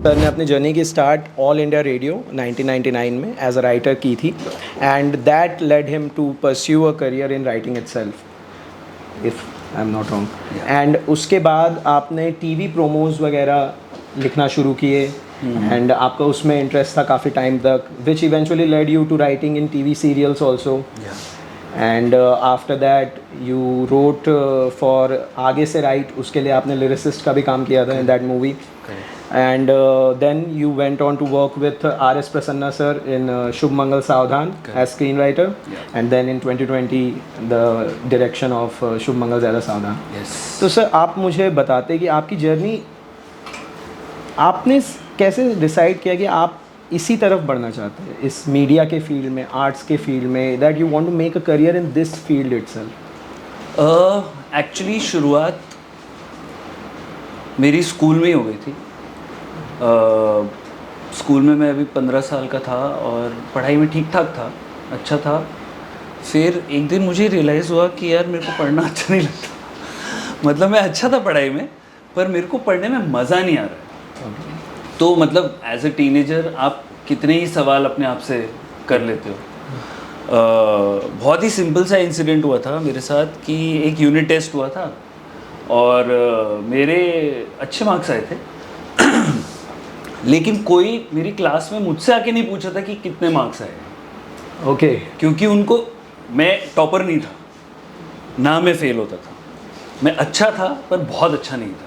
Sir ने अपनी journey की स्टार्ट ऑल इंडिया रेडियो 1999 में एज अ राइटर की थी and that led him to pursue a career in writing itself if I am not wrong. And उसके बाद आपने टीवी प्रोमोज वगैरह लिखना शुरू किए एंड आपका उसमें इंटरेस्ट था काफ़ी टाइम तक, which eventually led you to writing in TV serials also. And after that you wrote for आगे से राइट, उसके लिए आपने लिरिसिस्ट का भी काम किया था in that movie. And then you went on to work with R.S. Prasanna sir in Shubh Mangal Saavdhan as screen writer and then in 2020 the direction of Shubh Mangal Zyada Saavdhan. तो सर आप मुझे बताते कि आपकी जर्नी, आपने कैसे डिसाइड किया कि आप इसी तरफ बढ़ना चाहते हैं, इस मीडिया के फील्ड में, आर्ट्स के फील्ड में, that you want to make a career in this field itself? Actually शुरुआत मेरी स्कूल में ही हो गई थी। स्कूल में मैं अभी 15 साल का था और पढ़ाई में ठीक ठाक था, अच्छा था। फिर एक दिन मुझे रियलाइज़ हुआ कि यार मेरे को पढ़ना अच्छा नहीं लगता। मतलब मैं अच्छा था पढ़ाई में, पर मेरे को पढ़ने में मज़ा नहीं आ रहा है। तो मतलब एज ए टीनेजर आप कितने ही सवाल अपने आप से कर लेते हो। बहुत ही सिंपल सा इंसिडेंट हुआ था मेरे साथ कि एक यूनिट टेस्ट हुआ था और मेरे अच्छे मार्क्स आए थे लेकिन कोई मेरी क्लास में मुझसे आके नहीं पूछा था कि कितने मार्क्स आए। ओके। क्योंकि उनको, मैं टॉपर नहीं था ना, मैं फेल होता था, मैं अच्छा था पर बहुत अच्छा नहीं था।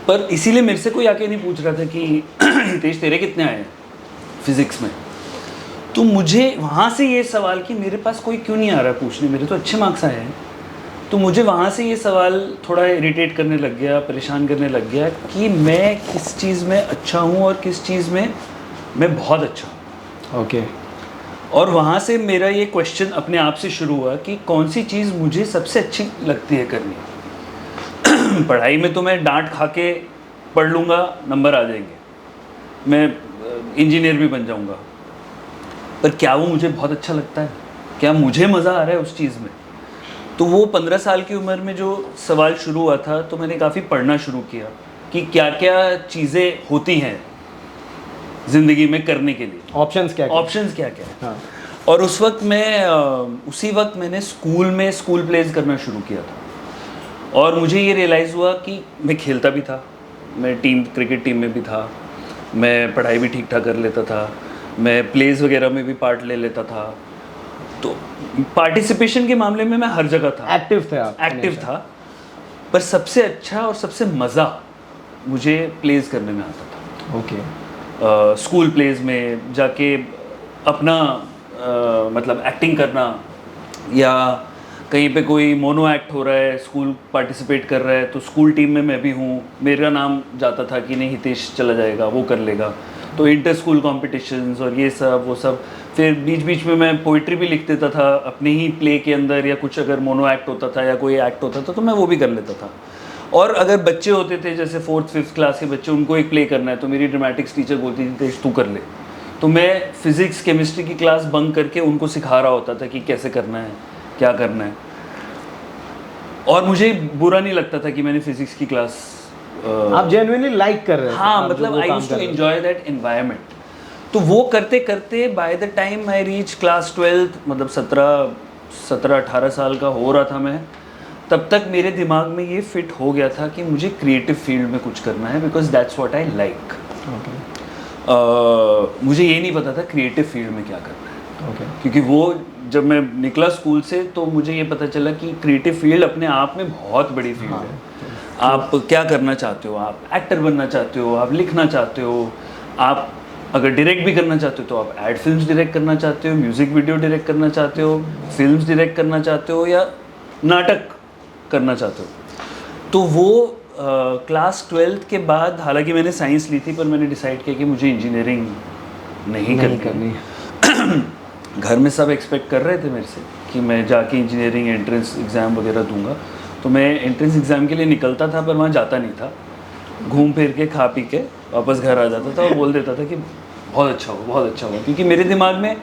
पर इसीलिए मेरे से कोई आके नहीं पूछ रहा था कि हितेश तेरे कितने आए फिज़िक्स में। तो मुझे वहाँ से ये सवाल कि मेरे पास कोई क्यों नहीं आ रहा पूछने, मेरे तो अच्छे मार्क्स आए हैं। तो मुझे वहाँ से ये सवाल थोड़ा इरिटेट करने लग गया, परेशान करने लग गया कि मैं किस चीज़ में अच्छा हूँ और किस चीज़ में मैं बहुत अच्छा हूँ। ओके। और वहाँ से मेरा ये क्वेश्चन अपने आप से शुरू हुआ कि कौन सी चीज़ मुझे सबसे अच्छी लगती है करनी। पढ़ाई में तो मैं डांट खा के पढ़ लूँगा, नंबर आ जाएंगे, मैं इंजीनियर भी बन जाऊँगा, पर क्या वो मुझे बहुत अच्छा लगता है? क्या मुझे मज़ा आ रहा है उस चीज़ में? तो वो 15 साल की उम्र में जो सवाल शुरू हुआ था, तो मैंने काफ़ी पढ़ना शुरू किया कि क्या क्या चीज़ें होती हैं ज़िंदगी में करने के लिए, ऑप्शंस क्या क्या है। हाँ। और उस वक्त मैं उसी वक्त मैंने स्कूल प्लेज करना शुरू किया था और मुझे ये रियलाइज़ हुआ कि मैं खेलता भी था, मैं क्रिकेट टीम में भी था, मैं पढ़ाई भी ठीक ठाक कर लेता था, मैं प्लेज वगैरह में भी पार्ट ले लेता था। तो पार्टिसिपेशन के मामले में मैं हर जगह था, एक्टिव था। पर सबसे अच्छा और सबसे मज़ा मुझे प्लेज करने में आता था। ओके। स्कूल प्लेज में जाके अपना मतलब एक्टिंग करना, या कहीं पे कोई मोनो एक्ट हो रहा है, स्कूल पार्टिसिपेट कर रहा है तो स्कूल टीम में मैं भी हूँ, मेरा नाम जाता था कि नहीं हितेश चला जाएगा, वो कर लेगा। तो इंटर स्कूल कॉम्पिटिशन्स और ये सब वो सब। फिर बीच बीच में मैं पोइट्री भी लिख देता था अपने ही प्ले के अंदर, या कुछ अगर मोनो एक्ट होता था या कोई एक्ट होता था तो मैं वो भी कर लेता था। और अगर बच्चे होते थे जैसे 4th 5th क्लास के बच्चे, उनको एक प्ले करना है तो मेरी ड्रामेटिक्स टीचर बोलती थी हितेश तू कर ले। तो मैं फिज़िक्स केमिस्ट्री की क्लास बंक करके उनको सिखा रहा होता था कि कैसे करना है, क्या करना है। और मुझे बुरा नहीं लगता था कि मैंने फिज़िक्स की क्लास आप जेन्युइनली लाइक कर रहे थे। हाँ, मतलब I used to enjoy that environment. तो वो करते करते by the time I reach class 12th, मतलब 17-18 साल का हो रहा था मैं, तब तक मेरे दिमाग में ये फिट हो गया था कि मुझे क्रिएटिव फील्ड में कुछ करना है, because that's what I like. मुझे ये नहीं पता था क्रिएटिव फील्ड में क्या करना है। क्योंकि वो जब मैं निकला स्कूल से तो मुझे ये पता चला कि क्रिएटिव फील्ड अपने आप में बहुत बड़ी फील्ड है। आप क्या करना चाहते हो, आप एक्टर बनना चाहते हो, आप लिखना चाहते हो, आप अगर डायरेक्ट भी करना चाहते हो तो आप एड फिल्म्स डायरेक्ट करना चाहते हो, म्यूज़िक वीडियो डायरेक्ट करना चाहते हो, फिल्म्स डायरेक्ट करना चाहते हो, या नाटक करना चाहते हो। तो वो क्लास 12th के बाद, हालांकि मैंने साइंस ली थी, पर मैंने डिसाइड किया कि मुझे इंजीनियरिंग नहीं करनी। घर में सब एक्सपेक्ट कर रहे थे मेरे से कि मैं जाके इंजीनियरिंग एंट्रेंस एग्ज़ाम वगैरह दूंगा। तो मैं एंट्रेंस एग्ज़ाम के लिए निकलता था पर वहाँ जाता नहीं था, घूम फिर के खा पी के वापस घर आ जाता था और बोल देता था कि बहुत अच्छा हुआ, बहुत अच्छा हुआ, क्योंकि मेरे दिमाग में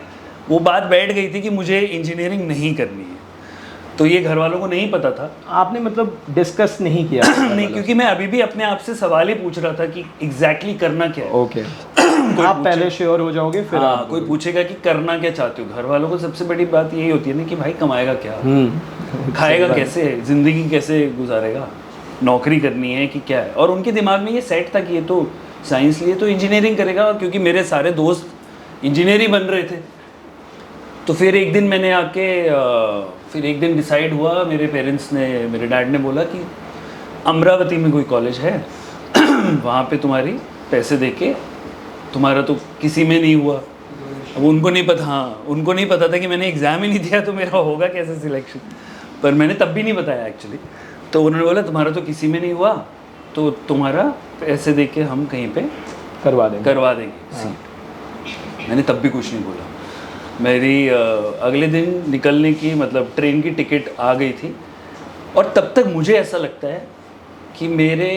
वो बात बैठ गई थी कि मुझे इंजीनियरिंग नहीं करनी है। तो ये घर वालों को नहीं पता था। आपने मतलब डिस्कस नहीं किया? नहीं, क्योंकि मैं अभी भी अपने आप से सवाल ही पूछ रहा था कि एग्जैक्टली करना क्या है। ओके आप पहले श्योर हो जाओगे फिर हाँ, कोई पूछेगा कि करना क्या चाहते हो। घर वालों को सबसे बड़ी बात यही होती है ना कि भाई कमाएगा क्या, खाएगा कैसे, जिंदगी कैसे गुजारेगा, नौकरी करनी है कि क्या है। और उनके दिमाग में ये सेट था कि ये तो साइंस लिए तो इंजीनियरिंग करेगा, क्योंकि मेरे सारे दोस्त इंजीनियर ही बन रहे थे। तो फिर एक दिन मैंने आके फिर एक दिन डिसाइड हुआ, मेरे पेरेंट्स ने, मेरे डैड ने बोला कि अमरावती में कोई कॉलेज है वहाँ पे तुम्हारी पैसे देके, तुम्हारा तो किसी में नहीं हुआ। अब उनको नहीं पता, हाँ उनको नहीं पता था कि मैंने एग्ज़ाम ही नहीं दिया तो मेरा होगा कैसे सिलेक्शन, पर मैंने तब भी नहीं बताया एक्चुअली। तो उन्होंने बोला तुम्हारा तो किसी में नहीं हुआ तो तुम्हारा पैसे देके हम कहीं पे करवा देंगे सीट। मैंने तब भी कुछ नहीं बोला। मेरी अगले दिन निकलने की, मतलब ट्रेन की टिकट आ गई थी, और तब तक मुझे ऐसा लगता है कि मेरे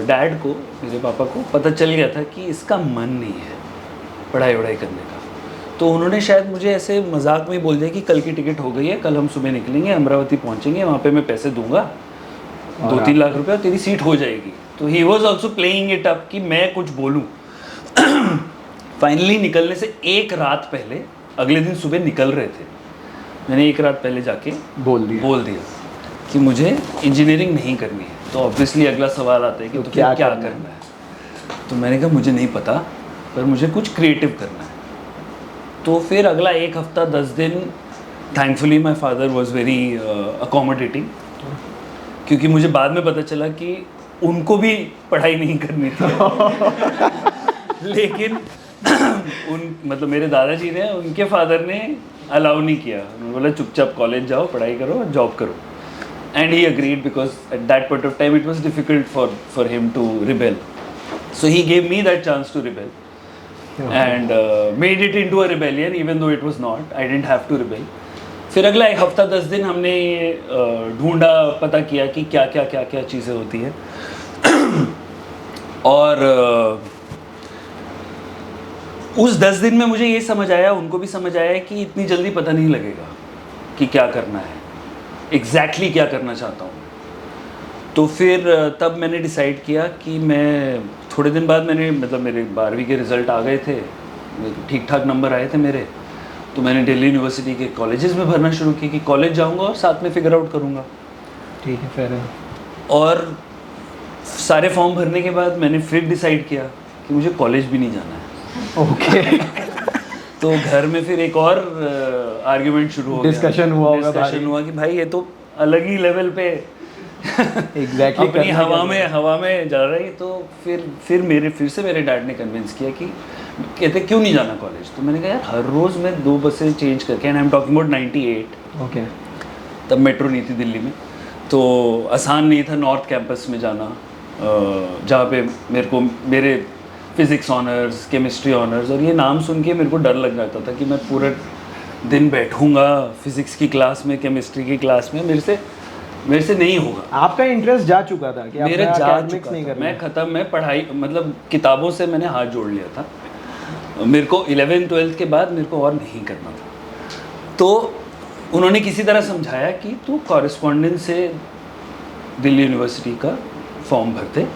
डैड को, मेरे पापा को पता चल गया था कि इसका मन नहीं है पढ़ाई वढ़ाई करने का। तो उन्होंने शायद मुझे ऐसे मजाक में बोल दिया कि कल की टिकट हो गई है, कल हम सुबह निकलेंगे, अमरावती पहुंचेंगे, वहाँ पे मैं पैसे दूंगा 2-3 लाख रुपए और तेरी सीट हो जाएगी। तो he was also playing it up कि मैं कुछ बोलूँ। फाइनली निकलने से एक रात पहले, अगले दिन सुबह निकल रहे थे, मैंने एक रात पहले जाके बोल दिया कि मुझे इंजीनियरिंग नहीं करनी है। तो ऑब्वियसली अगला सवाल आता है कि तो क्या करना है। तो मैंने कहा मुझे नहीं पता, पर मुझे कुछ क्रिएटिव करना है। तो फिर अगला एक हफ्ता 10 दिन thankfully my father was very accommodating, क्योंकि मुझे बाद में पता चला कि उनको भी पढ़ाई नहीं करनी थी लेकिन मतलब मेरे दादाजी ने, उनके फादर ने अलाउ नहीं किया। उन्होंने बोला चुपचाप कॉलेज जाओ, पढ़ाई करो और जॉब करो। And he agreed because at that point of time it was difficult for him to rebel. So he gave me that chance to rebel and made it into a rebellion even though it was not. I didn't have to rebel. फिर अगला एक हफ्ता 10 दिन हमने ढूंढा, पता किया कि क्या क्या क्या क्या चीज़ें होती हैं और उस 10 दिन में मुझे ये समझ आया, उनको भी समझ आया कि इतनी जल्दी पता नहीं लगेगा कि क्या करना है, एग्जैक्टली क्या करना चाहता हूँ। तो फिर तब मैंने डिसाइड किया कि मैं थोड़े दिन बाद, मैंने मतलब मेरे 12वीं के रिज़ल्ट आ गए थे, ठीक ठाक नंबर आए थे मेरे, तो मैंने दिल्ली यूनिवर्सिटी के कॉलेजेस में भरना शुरू किया कि कॉलेज जाऊंगा और साथ में फिगर आउट करूंगा। ठीक है, फिर और सारे फॉर्म भरने के बाद मैंने फिर डिसाइड किया कि मुझे कॉलेज भी नहीं जाना है। ओके तो घर में फिर एक और आर्ग्यूमेंट शुरू हो गया, डिस्कशन हुआ कि भाई ये तो अलग ही लेवल पे एग्जैक्टली अपनी हवा में जा रही। तो फिर से मेरे डैड ने कन्विंस किया कि कहते क्यों नहीं जाना कॉलेज। तो मैंने कहा यार हर रोज़ मैं 2 बसें चेंज करके, and I am talking about 98। Okay, तब मेट्रो नहीं थी दिल्ली में, तो आसान नहीं था नॉर्थ कैंपस में जाना, जहाँ पे मेरे फिज़िक्स ऑनर्स, केमिस्ट्री ऑनर्स, और ये नाम सुन के मेरे को डर लग जाता था कि मैं पूरा दिन बैठूँगा फिज़िक्स की क्लास में, केमिस्ट्री की क्लास में, मेरे से नहीं होगा। आपका इंटरेस्ट जा चुका था कि मेरा जा चुका था, मैं ख़त्म, मैं पढ़ाई मतलब किताबों से मैंने हाथ जोड़ लिया था। मेरे को 11th-12th के बाद मेरे को और नहीं करना था। तो उन्होंने किसी तरह समझाया कि तू कॉरेस्पॉन्डेंस से दिल्ली यूनिवर्सिटी का फॉर्म भर दे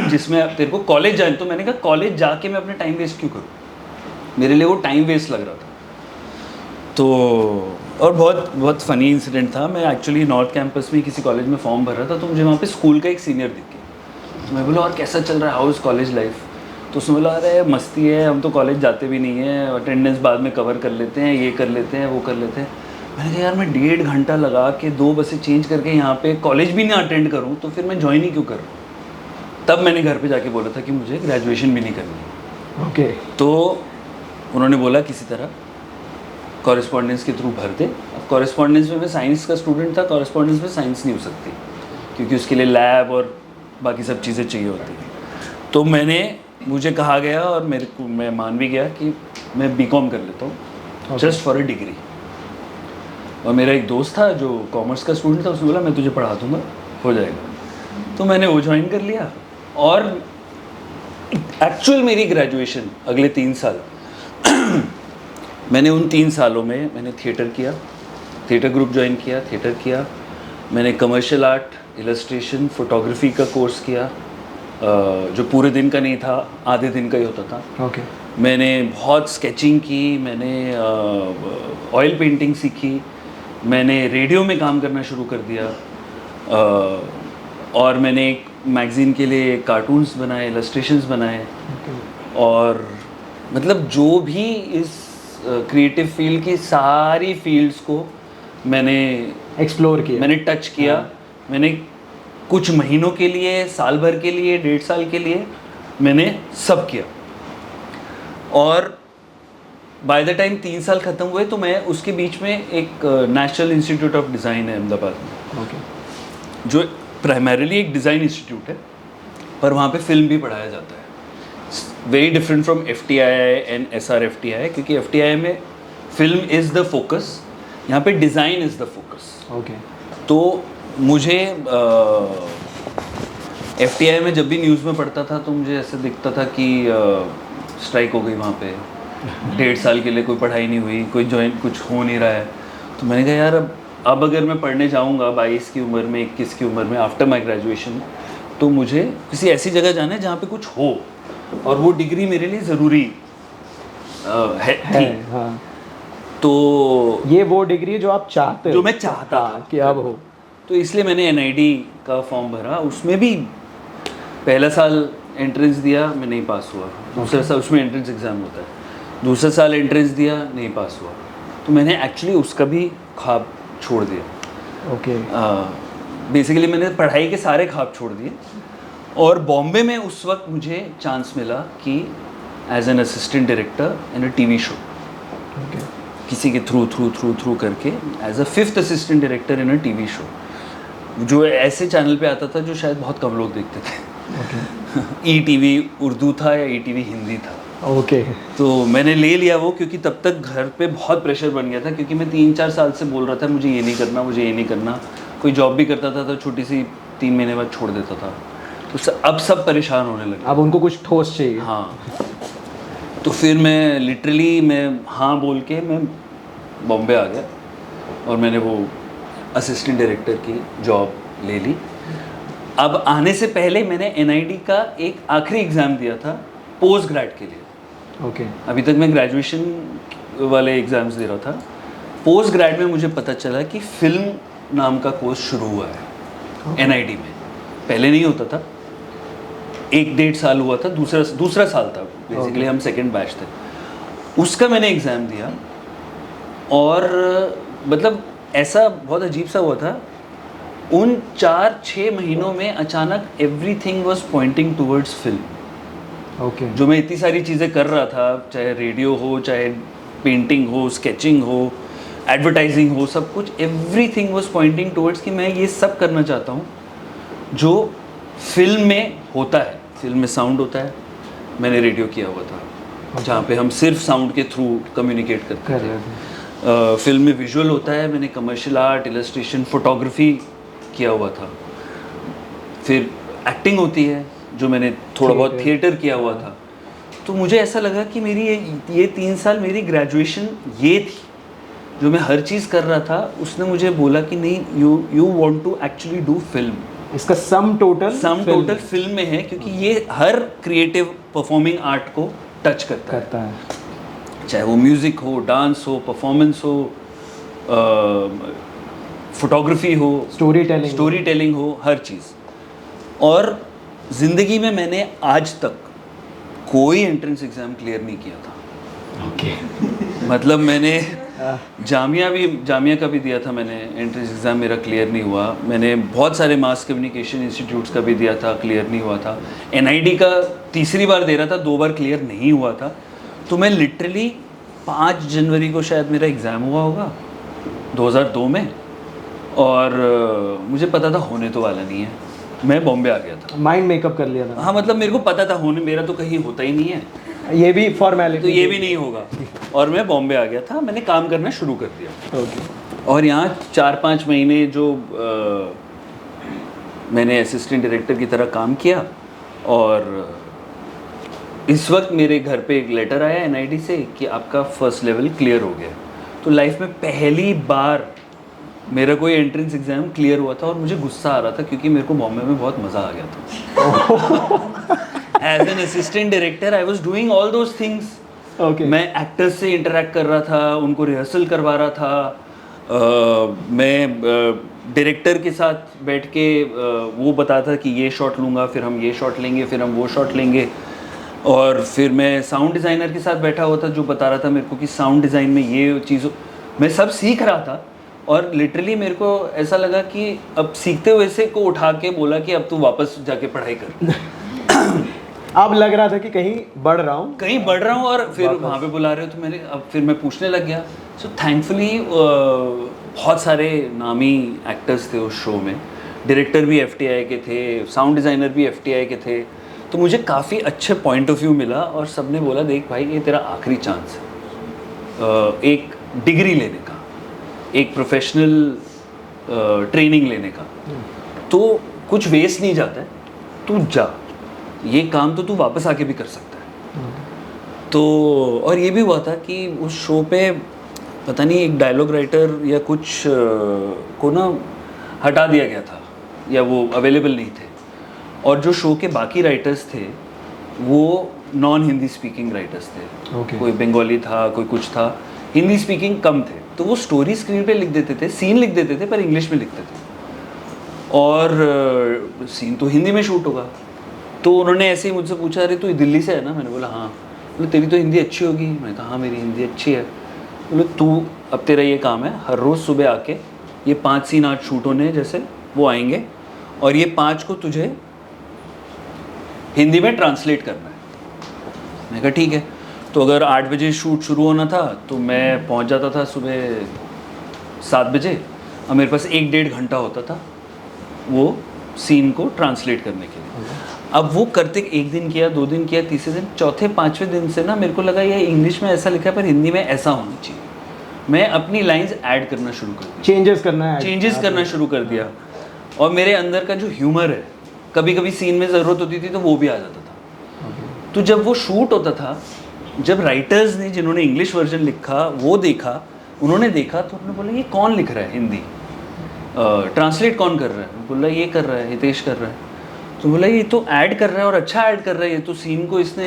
जिसमें तेरे को कॉलेज जाए। तो मैंने कहा कॉलेज जाके मैं अपने टाइम वेस्ट क्यों करूँ, मेरे लिए वो टाइम वेस्ट लग रहा था। तो और बहुत फ़नी इंसिडेंट था, मैं एक्चुअली नॉर्थ कैंपस में किसी कॉलेज में फॉर्म भर रहा था, तो मुझे वहाँ पे स्कूल का एक सीनियर दिख गया। तो मैं बोला और कैसा चल रहा है, हाउ इज़ कॉलेज लाइफ। तो उसने बोला अरे मस्ती है, हम तो कॉलेज जाते भी नहीं हैं, अटेंडेंस बाद में कवर कर लेते हैं, ये कर लेते हैं, वो कर लेते हैं। मैंने कहा यार मैं 1.5 घंटा लगा के 2 बसें चेंज करके यहाँ पे कॉलेज भी ना अटेंड करूँ तो फिर मैं ज्वाइन ही क्यों करूँ। तब मैंने घर पे जाके बोला था कि मुझे ग्रेजुएशन भी नहीं करनी। ओके, तो उन्होंने बोला किसी तरह कॉरेस्पॉन्डेंस के थ्रू भर दे। अब कॉरेस्पॉन्डेंस में मैं साइंस का स्टूडेंट था, कॉरेस्पॉन्डेंस में साइंस नहीं हो सकती क्योंकि उसके लिए लैब और बाकी सब चीज़ें चाहिए होती हैं। तो मुझे कहा गया और मैं मान भी गया कि मैं बीकॉम कर लेता हूँ जस्ट फॉर अ डिग्री। और मेरा एक दोस्त था जो कॉमर्स का स्टूडेंट था, उसने बोला मैं तुझे पढ़ा दूँगा, हो जाएगा। तो मैंने वो ज्वाइन कर लिया और एक्चुअल मेरी ग्रेजुएशन अगले 3 साल मैंने उन 3 सालों में मैंने थिएटर किया, थिएटर ग्रुप ज्वाइन किया, थिएटर किया। मैंने कमर्शियल आर्ट, इलस्ट्रेशन, फोटोग्राफी का कोर्स किया, जो पूरे दिन का नहीं था, आधे दिन का ही होता था। ओके। मैंने बहुत स्केचिंग की, मैंने ऑयल पेंटिंग सीखी, मैंने रेडियो में काम करना शुरू कर दिया, और मैंने एक मैगज़ीन के लिए कार्टून्स बनाए, इलस्ट्रेशंस बनाए। और मतलब जो भी इस क्रिएटिव फील्ड की सारी फील्ड्स को मैंने एक्सप्लोर किया, मैंने टच किया। मैंने कुछ महीनों के लिए, साल भर के लिए, 1.5 साल के लिए मैंने सब किया। और बाय द टाइम 3 साल ख़त्म हुए तो मैं उसके बीच में एक नेशनल इंस्टीट्यूट ऑफ डिज़ाइन है अहमदाबाद में, ओके, जो प्राइमरीली एक डिज़ाइन इंस्टीट्यूट है, पर वहाँ पे फिल्म भी पढ़ाया जाता है। Very different from FTII and SRFTI, क्योंकि FTI में फिल्म इज़ द फोकस, यहाँ पे design is the focus. Okay. तो मुझे FTI में जब भी न्यूज़ में पढ़ता था तो मुझे ऐसे दिखता था कि स्ट्राइक हो गई वहाँ पे, 1.5 साल के लिए कोई पढ़ाई नहीं हुई, कोई ज्वाइन, कुछ हो नहीं रहा है। तो मैंने कहा यार अब अगर मैं पढ़ने जाऊँगा 22 की उम्र में, 21 की उम्र में, आफ्टर माई ग्रेजुएशन, तो मुझे किसी ऐसी जगह जाना है जहाँ पे कुछ हो, और वो डिग्री मेरे लिए ज़रूरी थी। हाँ। तो ये वो डिग्री है जो आप चाहते हो, जो मैं चाहता था कि अब हो। तो इसलिए मैंने NID का फॉर्म भरा। उसमें भी पहला साल एंट्रेंस दिया, मैं नहीं पास हुआ। दूसरा साल, उसमें एंट्रेंस एग्ज़ाम होता है, दूसरा साल एंट्रेंस दिया, नहीं पास हुआ। तो मैंने एक्चुअली उसका भी ख्वाब छोड़ दिया। ओके। बेसिकली मैंने पढ़ाई के सारे ख्वाब छोड़ दिए। और बॉम्बे में उस वक्त मुझे चांस मिला कि as an assistant director in a TV show, किसी के थ्रू करके as a 5th assistant director in a TV show, जो ऐसे चैनल पे आता था जो शायद बहुत कम लोग देखते थे। ETV उर्दू था या ETV हिंदी था। ओके। तो मैंने ले लिया वो, क्योंकि तब तक घर पे बहुत प्रेशर बन गया था, क्योंकि मैं 3-4 साल से बोल रहा था मुझे ये नहीं करना, मुझे ये नहीं करना। कोई जॉब भी करता था तो छोटी सी 3 महीने बाद छोड़ देता था। तो अब सब परेशान होने लगे, अब उनको कुछ ठोस चाहिए। हाँ। तो फिर मैं लिटरली हाँ बोल के मैं बॉम्बे आ गया, और मैंने वो असिस्टेंट डायरेक्टर की जॉब ले ली। अब आने से पहले मैंने NID का एक आखिरी एग्ज़ाम दिया था पोस्ट ग्रेड के लिए। ओके। अभी तक मैं ग्रेजुएशन वाले एग्ज़ाम्स दे रहा था। पोस्ट ग्रेड में मुझे पता चला कि फ़िल्म नाम का कोर्स शुरू हुआ है NID में। पहले नहीं होता था, 1-1.5 साल हुआ था, दूसरा साल था बेसिकली, हम सेकंड बैच थे। उसका मैंने एग्ज़ाम दिया, और मतलब ऐसा बहुत अजीब सा हुआ था। उन 4-6 महीनों में अचानक everything was pointing towards film. Okay. जो मैं इतनी सारी चीज़ें कर रहा था, चाहे रेडियो हो, चाहे पेंटिंग हो, स्केचिंग हो, एडवर्टाइजिंग हो, सब कुछ, एवरीथिंग वाज पॉइंटिंग टुवर्ड्स कि मैं ये सब करना चाहता हूँ जो फिल्म में होता है। फिल्म में साउंड होता है, मैंने रेडियो किया हुआ था जहाँ पे हम सिर्फ साउंड के थ्रू कम्युनिकेट करते थे। फिल्म में विजुअल होता है, मैंने कमर्शियल आर्ट, इलस्ट्रेशन, फोटोग्राफी किया हुआ था। फिर एक्टिंग होती है, जो मैंने थोड़ा बहुत थिएटर किया हुआ था। तो मुझे ऐसा लगा कि मेरी ये 3 साल मेरी ग्रेजुएशन ये थी, जो मैं हर चीज़ कर रहा था। उसने मुझे बोला कि नहीं, you want to actually do film. इसका सम टोटल फिल्म में है, क्योंकि ये हर क्रिएटिव परफॉर्मिंग आर्ट को टच करता है, चाहे वो म्यूज़िक हो, डांस हो, परफॉर्मेंस हो, फोटोग्राफी हो, स्टोरी टेलिंग हो, हर चीज़। और ज़िंदगी में मैंने आज तक कोई एंट्रेंस एग्ज़ाम क्लियर नहीं किया था। ओके। मतलब मैंने जामिया का भी दिया था मैंने, एंट्रेंस एग्ज़ाम मेरा क्लियर नहीं हुआ। मैंने बहुत सारे मास कम्युनिकेशन इंस्टीट्यूट्स का भी दिया था, क्लियर नहीं हुआ था। NID का तीसरी बार दे रहा था, 2 बार क्लियर नहीं हुआ था। तो मैं लिटरली 5 जनवरी को शायद मेरा एग्ज़ाम हुआ होगा 2002 में, और मुझे पता था होने तो वाला नहीं है। मैं बॉम्बे आ गया था, माइंड मेकअप कर लिया था। हाँ, मतलब मेरे को पता था होने, मेरा तो कहीं होता ही नहीं है, ये भी फॉर्मेलिटी, तो ये भी नहीं होगा। और मैं बॉम्बे आ गया था, मैंने काम करना शुरू कर दिया। ओके। और यहाँ 4-5 महीने जो मैंने असिस्टेंट डायरेक्टर की तरह काम किया। और इस वक्त मेरे घर पे एक लेटर आया NID से कि आपका फर्स्ट लेवल क्लियर हो गया। तो लाइफ में पहली बार मेरा कोई एंट्रेंस एग्जाम क्लियर हुआ था और मुझे गुस्सा आ रहा था क्योंकि मेरे को बॉम्बे में बहुत मज़ा आ गया था। As an assistant director I was doing all those things. मैं एक्टर्स से इंटरेक्ट कर रहा था, उनको रिहर्सल करवा रहा था, मैं डायरेक्टर के साथ बैठ के वो बताता था कि ये शॉट लूँगा, फिर हम ये शॉट लेंगे, फिर हम वो शॉट लेंगे। और फिर मैं साउंड डिज़ाइनर के साथ बैठा हुआ था जो बता रहा था मेरे को कि साउंड डिज़ाइन में ये चीज़, मैं सब सीख रहा था। और लिटरली मेरे को ऐसा लगा कि अब सीखते हुए से को उठा के बोला कि अब तू वापस जाके पढ़ाई कर। अब लग रहा था कि कहीं बढ़ रहा हूँ, और फिर वहाँ पे बुला रहे हो तो मैंने अब फिर मैं पूछने लग गया। सो थैंकफुली बहुत सारे नामी एक्टर्स थे उस शो में, डायरेक्टर भी FTI के थे, साउंड डिज़ाइनर भी FTI के थे, तो मुझे काफ़ी अच्छे पॉइंट ऑफ व्यू मिला। और सब ने बोला देख भाई ये तेरा आखिरी चांस है एक डिग्री लेने का, एक प्रोफेशनल ट्रेनिंग लेने का, तो कुछ वेस्ट नहीं जाता है, तू जा, ये काम तो तू वापस आके भी कर सकता है। तो और ये भी हुआ था कि उस शो पे पता नहीं एक डायलॉग राइटर या कुछ को ना हटा दिया गया था या वो अवेलेबल नहीं थे, और जो शो के बाकी राइटर्स थे वो नॉन हिंदी स्पीकिंग राइटर्स थे। कोई बंगाली था, कोई कुछ था, हिंदी स्पीकिंग कम थे। तो वो स्टोरी स्क्रीन पे लिख देते थे, सीन लिख देते थे पर इंग्लिश में लिखते थे, और सीन तो हिंदी में शूट होगा। तो उन्होंने ऐसे ही मुझसे पूछा अरे तू दिल्ली से है ना? मैंने बोला हाँ। बोले तेरी तो हिंदी अच्छी होगी। मैंने कहा हाँ मेरी हिंदी अच्छी है। बोले तू अब तेरा ये काम है, हर रोज़ सुबह आके ये 5 सीन आज शूट होने जैसे वो आएंगे और ये 5 को तुझे हिंदी में ट्रांसलेट करना है। मैंने कहा ठीक है। तो अगर 8 बजे शूट शुरू होना था तो मैं पहुंच जाता था सुबह 7 बजे, और मेरे पास 1-1.5 घंटा होता था वो सीन को ट्रांसलेट करने के लिए। अब वो करते 1 दिन किया, 2 दिन किया, तीसरे दिन, चौथे 5वें दिन से ना मेरे को लगा ये इंग्लिश में ऐसा लिखा है पर हिंदी में ऐसा होना चाहिए। मैं अपनी लाइंस ऐड करना शुरू कर दिया, चेंजेस करना शुरू कर दिया। और मेरे अंदर का जो ह्यूमर है, कभी कभी सीन में ज़रूरत होती थी तो वो भी आ जाता था। तो जब वो शूट होता था, जब राइटर्स ने जिन्होंने इंग्लिश वर्जन लिखा वो देखा, उन्होंने देखा तो उन्होंने बोला ये कौन लिख रहा है हिंदी, ट्रांसलेट कौन कर रहा है? बोला ये कर रहा है, हितेश कर रहा है। तो बोला ये तो ऐड कर रहा है और अच्छा ऐड कर रहा है, ये तो सीन को इसने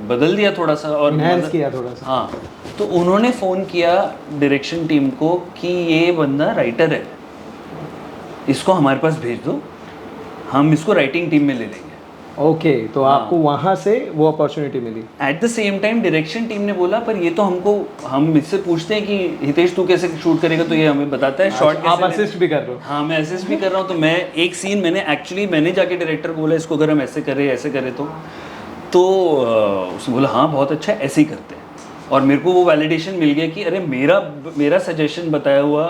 बदल दिया थोड़ा सा और एनहांस किया थोड़ा सा। हाँ, तो उन्होंने फ़ोन किया डायरेक्शन टीम को कि ये बंदा राइटर है, इसको हमारे पास भेज दो, हम इसको राइटिंग टीम में ले लेंगे। ओके, तो आपको वहाँ से वो अपॉर्चुनिटी मिली। At the same time direction team ने बोला पर ये तो हम इससे पूछते हैं कि हितेश तू कैसे शूट करेगा, तो ये हमें बताता है शॉर्ट कैसे। आप असिस्ट भी कर रहे हो? हाँ मैं असिस्ट भी कर रहा हूँ। तो मैं एक सीन मैंने जाके डायरेक्टर को बोला इसको अगर हम ऐसे करें तो उसने बोला हाँ बहुत अच्छा है, ऐसे ही करते हैं। और मेरे को वो वैलिडेशन मिल गया कि अरे मेरा सजेशन बताया हुआ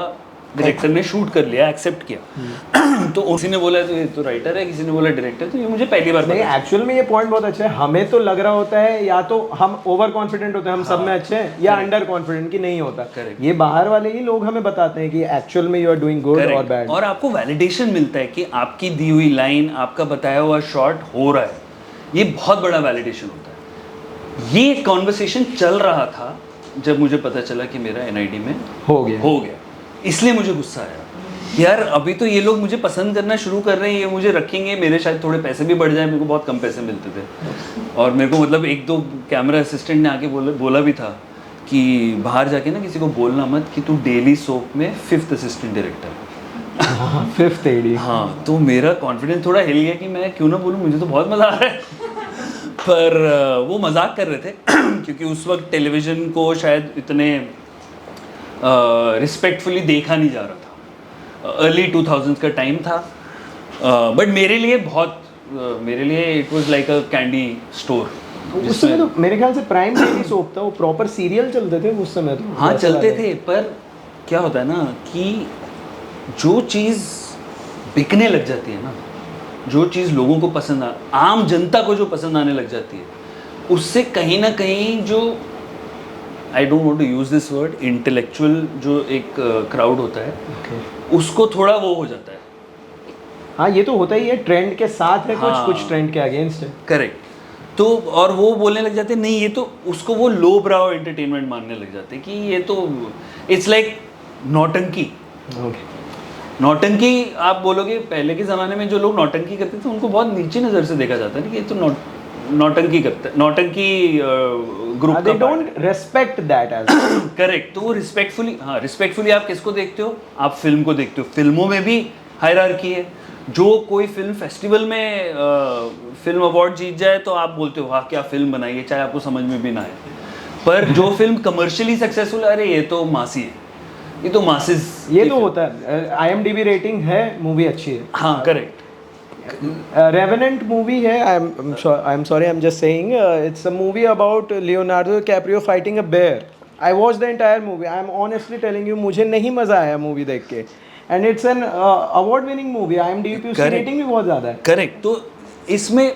डायरेक्टर ने शूट कर लिया, एक्सेप्ट किया। तो उसी ने बोला तो ये तो राइटर है, किसी ने बोला डायरेक्टर, तो ये मुझे पहली बार नहीं, एक्चुअल में ये पॉइंट बहुत अच्छा है। हमें तो लग रहा होता है या तो हम ओवर कॉन्फिडेंट होते हैं हम सब में अच्छे हैं, या अंडर कॉन्फिडेंट कि नहीं होता। ये बाहर वाले ही लोग हमें बताते हैं कि एक्चुअल में यू आर डूइंग गुड और बैड, और आपको वैलिडेशन मिलता है कि आपकी दी हुई लाइन, आपका बताया हुआ शॉट हो रहा है, ये बहुत बड़ा वैलिडेशन होता है। ये कॉन्वर्सेशन चल रहा था जब मुझे पता चला कि मेरा NID में हो गया। इसलिए मुझे गुस्सा आया यार, अभी तो ये लोग मुझे पसंद करना शुरू कर रहे हैं, ये मुझे रखेंगे, मेरे शायद थोड़े पैसे भी बढ़ जाए। मेरे को बहुत कम पैसे मिलते थे, और मेरे को मतलब 1-2 कैमरा असिस्टेंट ने आके बोला भी था कि बाहर जाके ना किसी को बोलना मत कि तू डेली सोप में 5th assistant director, 5th AD। हाँ, तो मेरा कॉन्फिडेंस थोड़ा हिल गया कि मैं क्यों ना बोलूँ, मुझे तो बहुत मज़ा आ रहा है। पर वो मजाक कर रहे थे क्योंकि उस वक्त टेलीविज़न को शायद इतने रिस्पेक्टफुली देखा नहीं जा रहा था। अर्ली 2000s का टाइम था, बट मेरे लिए it was like a candy store. उस समय तो मेरे ख्याल से प्राइम डेली सोप था, वो प्रॉपर सीरियल चलते थे उस समय तो। हाँ चलते थे, पर क्या होता है ना कि जो चीज़ बिकने लग जाती है ना, जो चीज़ लोगों को पसंद आम जनता को जो पसंद आने लग जाती है, उससे कहीं ना कहीं जो I don't want to use this word, intellectual जो एक क्राउड होता है, उसको थोड़ा वो हो जाता है। हाँ ये तो होता ही है, ट्रेंड के साथ है, कुछ ट्रेंड के अगेंस्ट है। करेक्ट। तो और वो बोलने लग जाते हैं नहीं, ये तो उसको वो लो ब्राउ एंटरटेनमेंट मानने लग जाते हैं कि ये तो इट्स लाइक नौटंकी। नौटंकी आप बोलोगे, पहले के ज़माने में जो लोग नौटंकी करते थे उनको बहुत नीची नज़र से देखा जाता है ना कि ये तो नौटंकी करता है, nautanki group they don't respect that as correct. तो वो रिस्पेक्टफुली, हाँ रिस्पेक्टफुली आप किसको देखते हो? आप फिल्म को देखते हो। फिल्मों में भी हायरार्की है। जो कोई फिल्म फेस्टिवल में फिल्म अवार्ड जीत जाए तो आप बोलते हो वाह क्या फिल्म बनाई है, चाहे आपको समझ में भी ना आए। पर जो फिल्म कमर्शियली सक्सेसफुल, अरे ये तो मासी है, ये तो मासिस, ये तो होता है। IMDb रेटिंग है, मूवी अच्छी है। हाँ करेक्ट। Revenant मूवी है, I'm sorry, I'm just saying, it's a movie about Leonardo DiCaprio fighting a bear. I watched the entire movie. I'm honestly telling you, मुझे नहीं मज़ा आया मूवी देख के। And it's an award winning movie. IMDb पे उसकी rating भी बहुत ज़्यादा है। करेक्ट। तो इसमें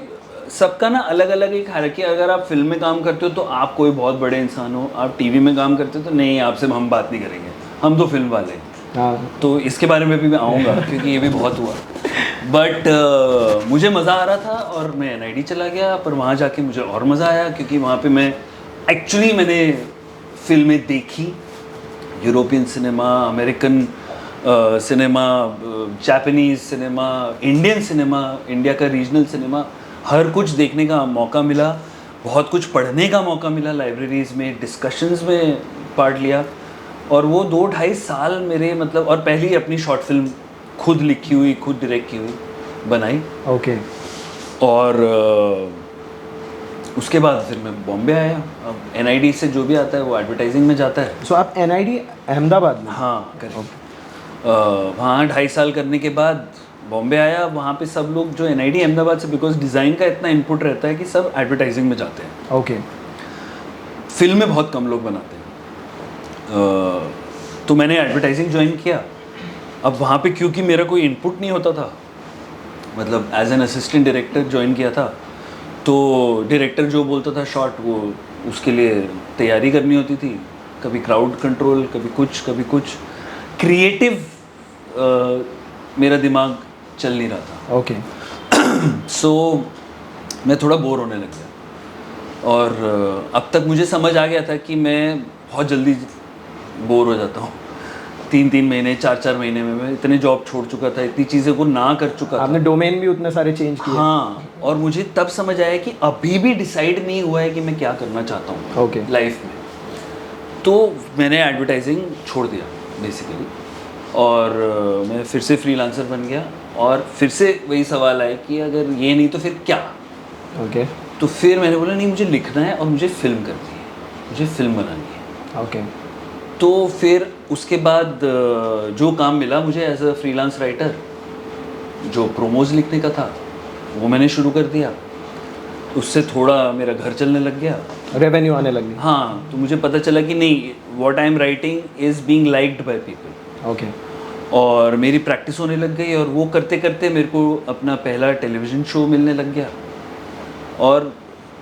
सबका ना अलग अलग एक हायरार्की। अगर आप फिल्म में काम करते हो तो आप कोई बहुत बड़े इंसान हो, आप टीवी में काम करते हो तो नहीं, आपसे हम बात नहीं करेंगे, हम तो फिल्म वाले हैं। हाँ, तो इसके बारे में भी मैं आऊँगा क्योंकि ये भी बहुत हुआ। बट मुझे मज़ा आ रहा था और मैं NID चला गया, पर वहाँ जाके मुझे और मज़ा आया क्योंकि वहाँ पे मैंने फिल्में देखी, European cinema, American cinema, Japanese cinema, Indian cinema, India का रीजनल सिनेमा, हर कुछ देखने का मौका मिला। बहुत कुछ पढ़ने का मौका मिला, लाइब्रेरीज़ में डिस्कशंस में पार्ट लिया। और वो 2-2.5 साल मेरे मतलब, और पहली अपनी शॉर्ट फिल्म खुद लिखी हुई, खुद डायरेक्ट की हुई, बनाई। ओके। और उसके बाद फिर मैं बॉम्बे आया। अब NID से जो भी आता है वो एडवर्टाइजिंग में जाता है। सो आप NID अहमदाबाद में? हाँ करेक्ट। वहाँ 2.5 साल करने के बाद बॉम्बे आया। वहाँ पे सब लोग जो NID अहमदाबाद से, बिकॉज डिज़ाइन का इतना इनपुट रहता है कि सब एडवर्टाइजिंग में जाते हैं। ओके। फिल्म में बहुत कम लोग बनाते हैं। तो मैंने एडवर्टाइजिंग ज्वाइन किया। अब वहाँ पे क्योंकि मेरा कोई इनपुट नहीं होता था, मतलब as an assistant director join किया था, तो डायरेक्टर जो बोलता था शॉट, वो उसके लिए तैयारी करनी होती थी। कभी क्राउड कंट्रोल, कभी कुछ क्रिएटिव मेरा दिमाग चल नहीं रहा था। ओके। सो मैं थोड़ा बोर होने लग गया। और अब तक मुझे समझ आ गया था कि मैं बहुत जल्दी बोर हो जाता हूँ। 3-3 महीने, 4-4 महीने में मैं इतने जॉब छोड़ चुका था, इतनी चीज़ें को ना कर चुका था। आपने डोमेन भी उतने सारे चेंज किए? हाँ, और मुझे तब समझ आया कि अभी भी डिसाइड नहीं हुआ है कि मैं क्या करना चाहता हूँ ओके लाइफ में। तो मैंने एडवर्टाइजिंग छोड़ दिया बेसिकली, और मैं फिर से फ्रीलांसर बन गया। और फिर से वही सवाल आया कि अगर ये नहीं तो फिर क्या? ओके। तो फिर मैंने बोला नहीं, मुझे लिखना है और मुझे फिल्म करनी है, मुझे फिल्म बनानी है। ओके। तो फिर उसके बाद जो काम मिला मुझे एज अ फ्रीलांस राइटर, जो प्रोमोज लिखने का था, वो मैंने शुरू कर दिया। उससे थोड़ा मेरा घर चलने लग गया, रेवेन्यू आने लग गया। हाँ। तो मुझे पता चला कि नहीं, what I am writing is being liked by people. Okay. और मेरी प्रैक्टिस होने लग गई, और वो करते करते मेरे को अपना पहला टेलीविज़न शो मिलने लग गया। और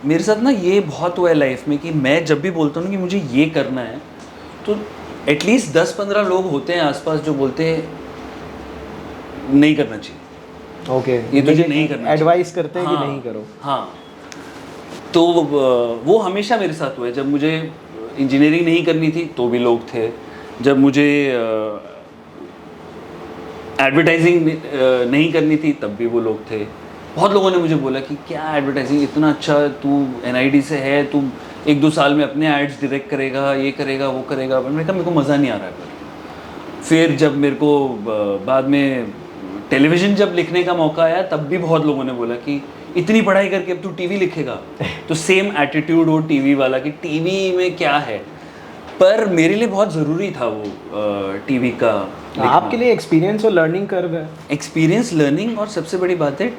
मेरे साथ ना ये बहुत हुआ है लाइफ में कि मैं जब भी बोलता हूँ कि मुझे ये करना है, तो एटलीस्ट 10-15 लोग होते हैं आसपास जो बोलते हैं नहीं करना चाहिए। ओके। ये तुझे नहीं करना चाहिए। एडवाइस करते हैं हाँ, कि नहीं करो। हाँ। तो वो हमेशा मेरे साथ हुआ है। जब मुझे इंजीनियरिंग नहीं करनी थी तो भी लोग थे, जब मुझे एडवर्टाइजिंग नहीं करनी थी तब भी वो लोग थे। बहुत लोगों ने मुझे बोला कि क्या एडवर्टाइजिंग इतना अच्छा, तू NID से है, तू 1-2 साल में अपने एड्स डायरेक्ट करेगा, ये करेगा, वो करेगा। मैंने कहा मेरे को मज़ा नहीं आ रहा है। पर फिर जब मेरे को बाद में टेलीविज़न जब लिखने का मौका आया, तब भी बहुत लोगों ने बोला कि इतनी पढ़ाई करके अब तू टीवी लिखेगा। तो सेम एटीट्यूड हो टीवी वाला कि टीवी में क्या है। पर मेरे लिए बहुत ज़रूरी था वो टीवी का लिखना। आपके लिए एक्सपीरियंस और लर्निंग कर्व है। एक्सपीरियंस, लर्निंग, और सबसे बड़ी बात है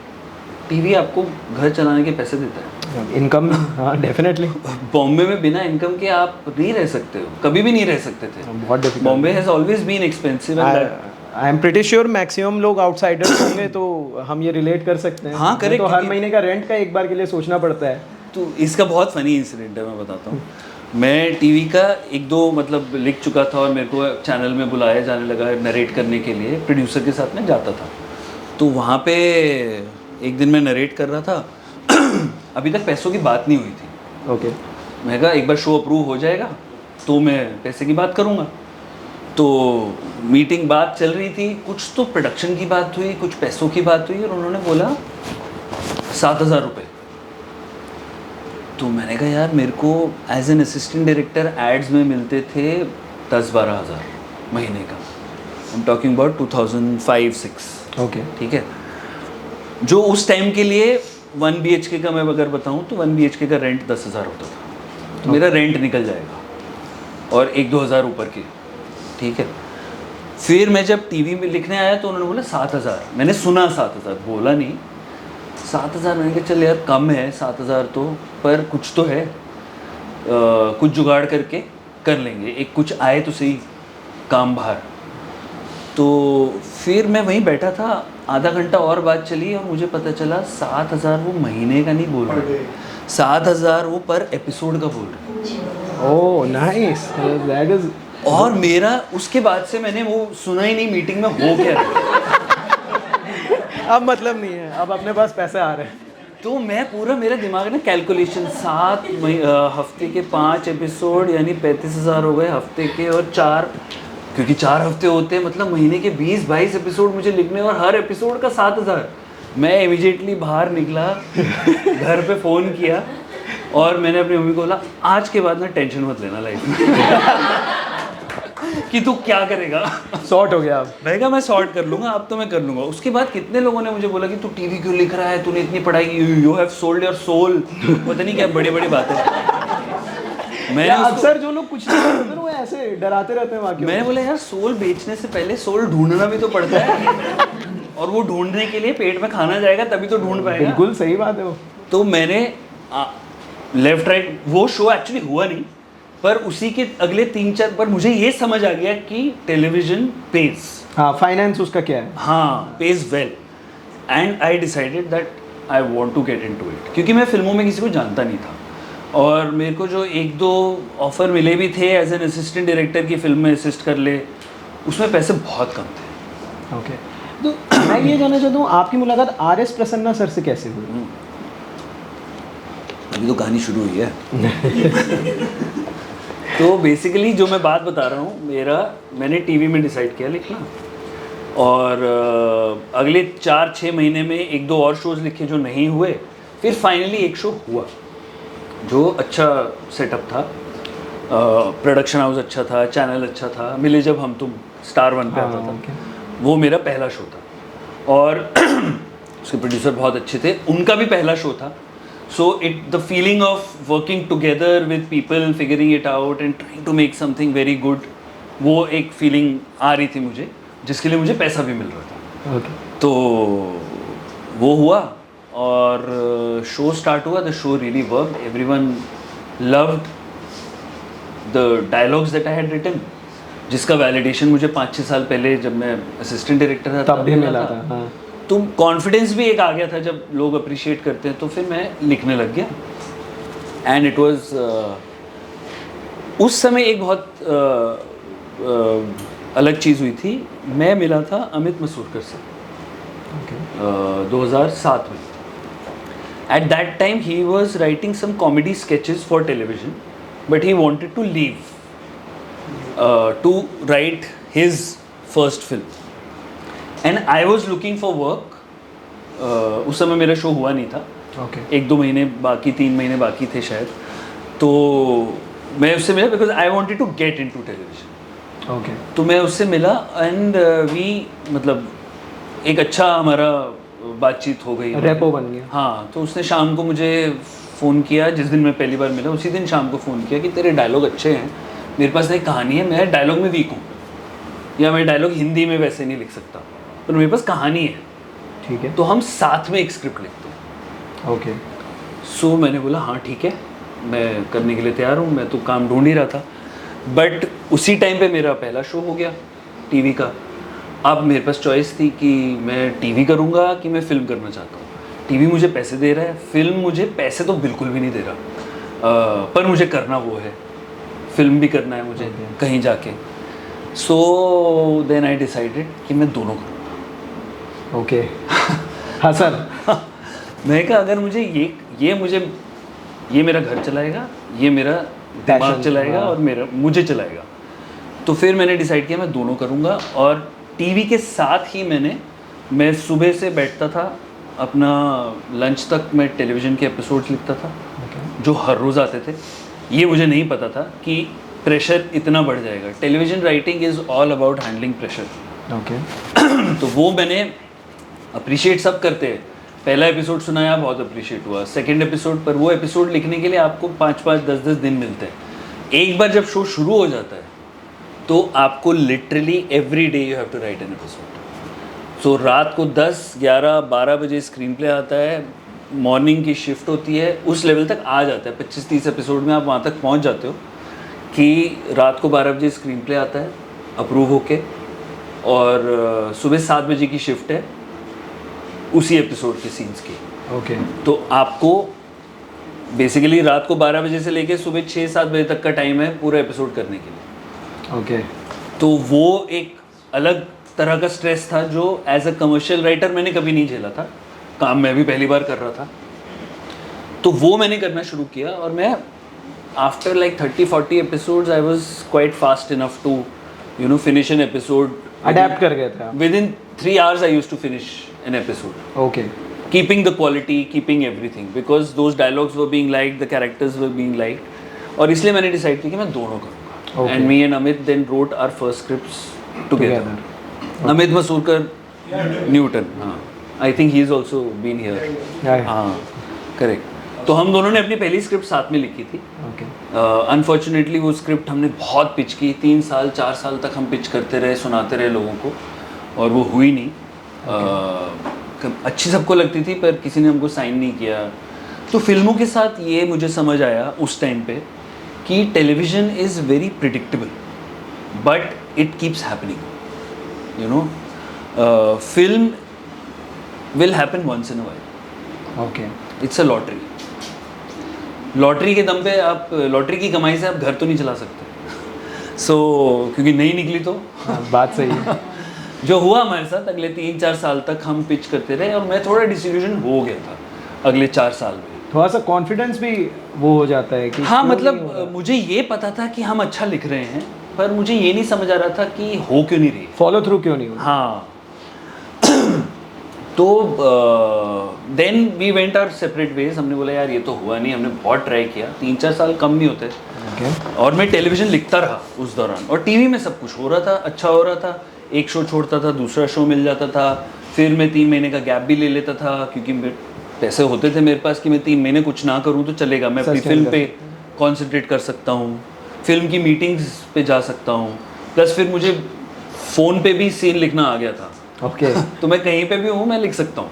टीवी आपको घर चलाने के पैसे देता है, इनकम। हाँ डेफिनेटली। बॉम्बे में बिना इनकम के आप नहीं रह सकते हो, कभी भी नहीं रह सकते थे। बहुत difficult. Bombay has always been expensive. I am pretty sure maximum लोग आउटसाइडर्स होंगे तो हम ये रिलेट कर सकते हैं। हाँ, correct, तो हर क्योंकि महीने का रेंट का एक बार के लिए सोचना पड़ता है। तो इसका बहुत फ़नी इंसिडेंट है, मैं बताता हूँ। मैं टीवी का 1-2 मतलब लिख चुका था, और मेरे को चैनल में बुलाया जाने लगा नरेट करने के लिए। प्रोड्यूसर के साथ मैं जाता था, तो वहाँ पे एक दिन मैं नरेट कर रहा था। अभी तक पैसों की बात नहीं हुई थी। ओके। मैं कहा एक बार शो अप्रूव हो जाएगा तो मैं पैसे की बात करूँगा। तो मीटिंग बात चल रही थी, कुछ तो प्रोडक्शन की बात हुई, कुछ पैसों की बात हुई, और उन्होंने बोला 7,000 रुपये। तो मैंने कहा यार मेरे को as an assistant director ads में मिलते थे 10-12 हज़ार महीने का। I am talking about 2005-6। Okay. ठीक है, जो उस टाइम के लिए 1 BHK का मैं अगर बताऊं तो 1 BHK का रेंट 10,000 होता था। तो मेरा रेंट निकल जाएगा और 1-2 हज़ार ऊपर के। ठीक है, फिर मैं जब टीवी में लिखने आया तो उन्होंने बोला 7,000। मैंने सुना 7,000, बोला नहीं। 7,000 मैंने कहा चल यार कम है 7,000 तो, पर कुछ तो है, कुछ जुगाड़ करके कर लेंगे, एक कुछ आए तो सही काम बाहर। तो फिर मैं वहीं बैठा था, आधा घंटा और बात चली और मुझे पता चला 7,000 वो महीने का नहीं बोल रहे, 7,000 वो पर एपिसोड का बोल रहे। Oh nice, that is. और मेरा उसके बाद से मैंने वो सुना ही नहीं मीटिंग में हो क्या रहा है। अब मतलब नहीं है, अब अपने पास पैसे आ रहे हैं। तो मैं पूरा, मेरा दिमाग में कैलकुलेशन, 7 हफ्ते के 5 एपिसोड यानी 35,000 हो गए हफ्ते के, और 4, क्योंकि 4 हफ्ते होते हैं मतलब महीने के 20-22 एपिसोड मुझे लिखने, और हर एपिसोड का 7,000। मैं इमीडिएटली बाहर निकला, घर पे फ़ोन किया और मैंने अपनी मम्मी को बोला आज के बाद ना टेंशन मत लेना लाइफ में कि तू क्या करेगा। सॉर्ट हो गया अब। मैं कहा मैं सॉर्ट कर लूँगा, अब तो मैं कर लूँगा। उसके बाद कितने लोगों ने मुझे बोला कि तू टीवी क्यों लिख रहा है, तूने इतनी पढ़ाई की, you have sold your soul, पता नहीं क्या बड़ी बड़ी बातें। मैंने अक्सर जो लोग कुछ नहीं करते ना वो ऐसे डराते रहते हैं वाकई। मैंने बोला यार सोल बेचने से पहले सोल ढूंढना भी तो पड़ता है, और वो ढूंढने के लिए पेट में खाना जाएगा तभी तो ढूंढ पाएगा। बिल्कुल सही बात है वो। तो मैंने लेफ्ट राइट, वो शो एक्चुअली हुआ नहीं, पर उसी के अगले 3-4 पर मुझे ये समझ आ गया कि टेलीविजन पेज, हाँ फाइनेंस उसका क्या है, हाँ page well, and I decided that I want to get into it. क्योंकि मैं फिल्मों में किसी को जानता नहीं था, और मेरे को जो 1-2 ऑफ़र मिले भी थे एज एन असिस्टेंट डायरेक्टर की फिल्म में असिस्ट कर ले, उसमें पैसे बहुत कम थे। ओके। तो मैं ये जानना चाहता हूँ आपकी मुलाकात RS प्रसन्ना सर से कैसे हुई? अभी तो कहानी शुरू हुई है। तो बेसिकली जो मैं बात बता रहा हूँ, मैंने टीवी में डिसाइड किया लिखना, और अगले 4-6 महीने में 1-2 और शोज़ लिखे जो नहीं हुए, फिर फाइनली एक शो हुआ जो अच्छा सेटअप था, प्रोडक्शन हाउस अच्छा था, चैनल अच्छा था, मिले जब हम तुम स्टार 1 पे आता था। वो मेरा पहला शो था, और उसके प्रोड्यूसर बहुत अच्छे थे, उनका भी पहला शो था। So the feeling of working together with people, figuring it out and trying to make something very good, वो एक feeling आ रही थी मुझे, जिसके लिए मुझे पैसा भी मिल रहा था। Okay. तो वो हुआ और शो स्टार्ट हुआ। The show really worked. Everyone loved the dialogues that I had written, जिसका वैलिडेशन मुझे 5-6 साल पहले जब मैं असिस्टेंट डायरेक्टर था तब भी मिला था। हाँ। तो कॉन्फिडेंस भी एक आ गया था, जब लोग अप्रिशिएट करते हैं तो फिर मैं लिखने लग गया। एंड इट वाज उस समय एक बहुत अलग चीज़ हुई थी। मैं मिला था अमित मसूरकर से 2007 में। At that time he was writing some comedy sketches for television, but he wanted to leave to write his first film, and I was looking for work. उस समय मेरा शो हुआ नहीं था। Okay. 1-2 महीने बाकी, 3 महीने बाकी थे शायद। तो मैं उससे मिला because I wanted to get into television. Okay. तो मैं उससे मिला एंड वी मतलब एक अच्छा हमारा बातचीत हो गई, रेपो बन गया। हाँ। तो उसने शाम को मुझे फ़ोन किया, जिस दिन मैं पहली बार मिला उसी दिन शाम को फ़ोन किया कि तेरे डायलॉग अच्छे हैं, मेरे पास एक कहानी है, मैं डायलॉग में वीक हूँ, या मैं डायलॉग हिंदी में वैसे नहीं लिख सकता, पर मेरे पास कहानी है, ठीक है, तो हम साथ में एक स्क्रिप्ट लिखते हैं। ओके। सो मैंने बोला हाँ ठीक है, मैं करने के लिए तैयार हूँ, मैं तो काम ढूंढ ही रहा था। बट उसी टाइम पे मेरा पहला शो हो गया टीवी का। अब मेरे पास चॉइस थी कि मैं टीवी करूँगा कि मैं फ़िल्म करना चाहता हूँ। टीवी मुझे पैसे दे रहा है, फिल्म मुझे पैसे तो बिल्कुल भी नहीं दे रहा, पर मुझे करना वो है, फिल्म भी करना है मुझे कहीं जाके। सो देन आई डिसाइडेड कि मैं दोनों करूँगा। ओके। हाँ सर। मैं कहा अगर मुझे ये मेरा घर चलाएगा, ये मेरा दिमाग चलाएगा और मुझे चलाएगा, तो फिर मैंने डिसाइड किया मैं दोनों करूँगा, और टीवी के साथ ही मैं सुबह से बैठता था, अपना लंच तक मैं टेलीविज़न के एपिसोड्स लिखता था जो हर रोज़ आते थे। ये मुझे नहीं पता था कि प्रेशर इतना बढ़ जाएगा। Television writing is all about handling pressure. Okay. तो वो मैंने अप्रिशिएट सब करते हैं। पहला एपिसोड सुनाया, बहुत अप्रिशिएट हुआ। सेकंड एपिसोड पर, वो एपिसोड लिखने के लिए आपको 5-5, 10-10 दिन मिलते हैं। एक बार जब शो शुरू हो जाता है तो आपको literally every day you have to write an episode. So रात को 10, 11, 12 बजे स्क्रीन प्ले आता है, मॉर्निंग की शिफ्ट होती है, उस लेवल तक आ जाता है। 25-30 एपिसोड में आप वहाँ तक पहुँच जाते हो कि रात को 12 बजे स्क्रीन प्ले आता है अप्रूव होके, और सुबह 7 बजे की शिफ्ट है उसी एपिसोड के सीन्स की। ओके। तो आपको बेसिकली रात को 12 बजे से लेके सुबह 6-7 बजे तक का टाइम है पूरा एपिसोड करने के लिए। ओके। तो वो एक अलग तरह का स्ट्रेस था जो एज अ कमर्शियल राइटर मैंने कभी नहीं झेला था। काम मैं भी पहली बार कर रहा था, तो वो मैंने करना शुरू किया, और मैं after like 30-40 episodes I was quite fast enough to finish an episode. Adept कर गए थे आप? Within 3 hours I used to finish an episode. Okay. Keeping the quality, keeping everything, because those dialogues were being liked, the characters were being liked. और इसलिए मैंने decide किया कि मैं दोनों करूँगा। Okay. And me and Amit then wrote our first scripts together. Okay. Amit Masurkar, Newton. हाँ. I think he's also been here. Yeah. हाँ, correct. तो हम दोनों ने अपनी पहली स्क्रिप्ट साथ में लिखी थी। Okay. अनफॉर्चुनेटली वो स्क्रिप्ट हमने बहुत पिच की, 3 साल 4 साल तक हम पिच करते रहे, सुनाते रहे लोगों को, और वो हुई नहीं। अच्छी सबको लगती थी पर किसी ने हमको साइन नहीं किया। तो फिल्मों के साथ ये मुझे समझ आया उस टाइम पे कि television is very predictable but it keeps happening, film will happen once in a while. Okay. It's a lottery. Lottery के दम पे आप, लॉटरी की कमाई से आप घर तो नहीं चला सकते। क्योंकि नहीं निकली तो बात सही है। जो हुआ हमारे साथ, अगले 3-4 साल तक हम पिच करते रहे, और मैं थोड़ा डिसिल्यूजन हो गया था अगले 4 साल में। थोड़ा सा कॉन्फिडेंस भी वो हो जाता है कि हाँ, मतलब मुझे ये पता था कि हम अच्छा लिख रहे हैं, पर मुझे ये नहीं समझ आ रहा था कि हो क्यों नहीं रही, फॉलो थ्रू क्यों नहीं हो। हाँ। तो then we went our separate ways. हमने बोला यार ये तो हुआ नहीं, हमने बहुत ट्राई किया, 3-4 साल कम नहीं होते। Okay. और मैं टेलीविज़न लिखता रहा उस दौरान, और टीवी में सब कुछ हो रहा था, अच्छा हो रहा था। एक शो छोड़ता था, दूसरा शो मिल जाता था, फिर मैं 3 महीने का गैप भी ले लेता था क्योंकि पैसे होते थे मेरे पास कि मैं 3 महीने कुछ ना करूँ तो चलेगा, मैं अपनी फिल्म पे कॉन्सेंट्रेट कर सकता हूँ, फिल्म की मीटिंग्स पे जा सकता हूँ। प्लस फिर मुझे फ़ोन पे भी सीन लिखना आ गया था। Okay. तो मैं कहीं पे भी हूँ मैं लिख सकता हूँ,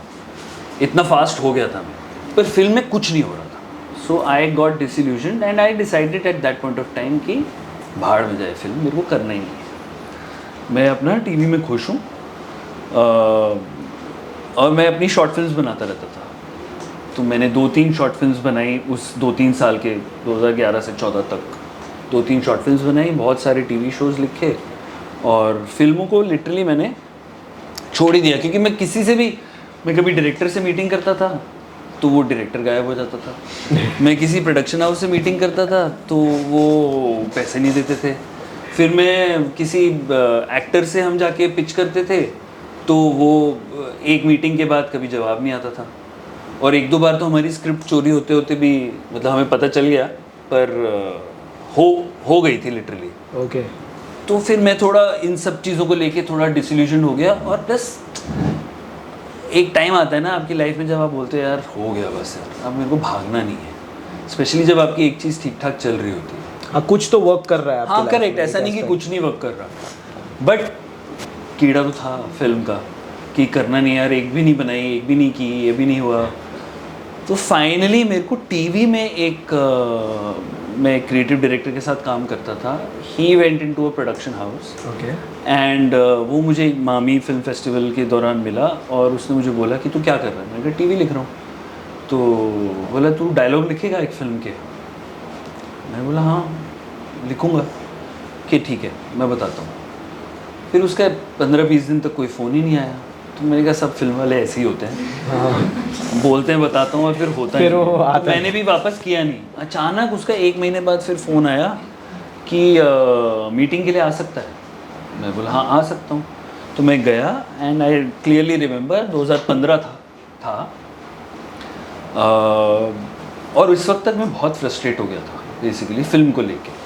इतना फास्ट हो गया था मैं। पर फिल्म में कुछ नहीं हो रहा था। So I got disillusioned and I decided at that point of time कि भाड़ में जाए फिल्म, मेरे को करना ही नहीं है। मैं अपना टीवी में खुश हूँ, और मैं अपनी शॉर्ट फिल्म्स बनाता रहता था। तो मैंने 2-3 शॉर्ट फिल्म्स बनाई उस 2-3 साल के 2011 से 14 तक। 2-3 शॉर्ट फिल्म्स बनाई, बहुत सारे टीवी शोज़ लिखे, और फिल्मों को लिटरली मैंने छोड़ ही दिया। क्योंकि मैं कभी डायरेक्टर से मीटिंग करता था तो वो डायरेक्टर गायब हो जाता था। मैं किसी प्रोडक्शन हाउस से मीटिंग करता था तो वो पैसे नहीं देते थे। फिर मैं किसी एक्टर से हम जाके पिच करते थे तो वो एक मीटिंग के बाद कभी जवाब नहीं आता था, और 1-2 बार तो हमारी स्क्रिप्ट चोरी होते होते भी मतलब हमें पता चल गया, पर हो गई थी लिटरली। Okay. तो फिर मैं थोड़ा इन सब चीज़ों को लेके थोड़ा डिसिल्यूजन हो गया। और प्लस एक टाइम आता है ना आपकी लाइफ में जब आप बोलते हो यार हो गया बस यार, अब मेरे को भागना नहीं है, स्पेशली जब आपकी एक चीज़ ठीक ठाक चल रही होती है। हाँ, कुछ तो वर्क कर रहा है आपकी हाँ life करेक्ट, में, ऐसा नहीं कि कुछ नहीं वर्क कर रहा, बट कीड़ा तो था फिल्म का कि करना नहीं यार, एक भी नहीं बनाई, एक भी नहीं की, ये भी नहीं हुआ। तो फाइनली मेरे को टीवी में मैं क्रिएटिव डायरेक्टर के साथ काम करता था। He went into a production house. Okay. And वो मुझे मामी फिल्म फेस्टिवल के दौरान मिला और उसने मुझे बोला कि तू क्या कर रहा है। मैंने कहा टीवी लिख रहा हूँ। तो बोला तू डायलॉग लिखेगा एक फ़िल्म के। मैं बोला हाँ लिखूँगा, कि ठीक है मैं बताता हूँ। फिर उसका 15-20 दिन तक कोई फ़ोन ही नहीं आया। तो मैंने कहा सब फिल्म वाले ऐसे ही होते हैं, बोलते हैं बताता हूँ और फिर होता फिर नहीं। वो आता तो मैंने भी वापस किया नहीं। अचानक उसका 1 महीने बाद फिर फ़ोन आया कि मीटिंग के लिए आ सकता है। मैं बोला हाँ आ सकता हूँ। तो मैं गया एंड आई क्लियरली रिमेंबर 2015 था। और इस वक्त तक मैं बहुत फ्रस्ट्रेट हो गया था बेसिकली फिल्म को लेके।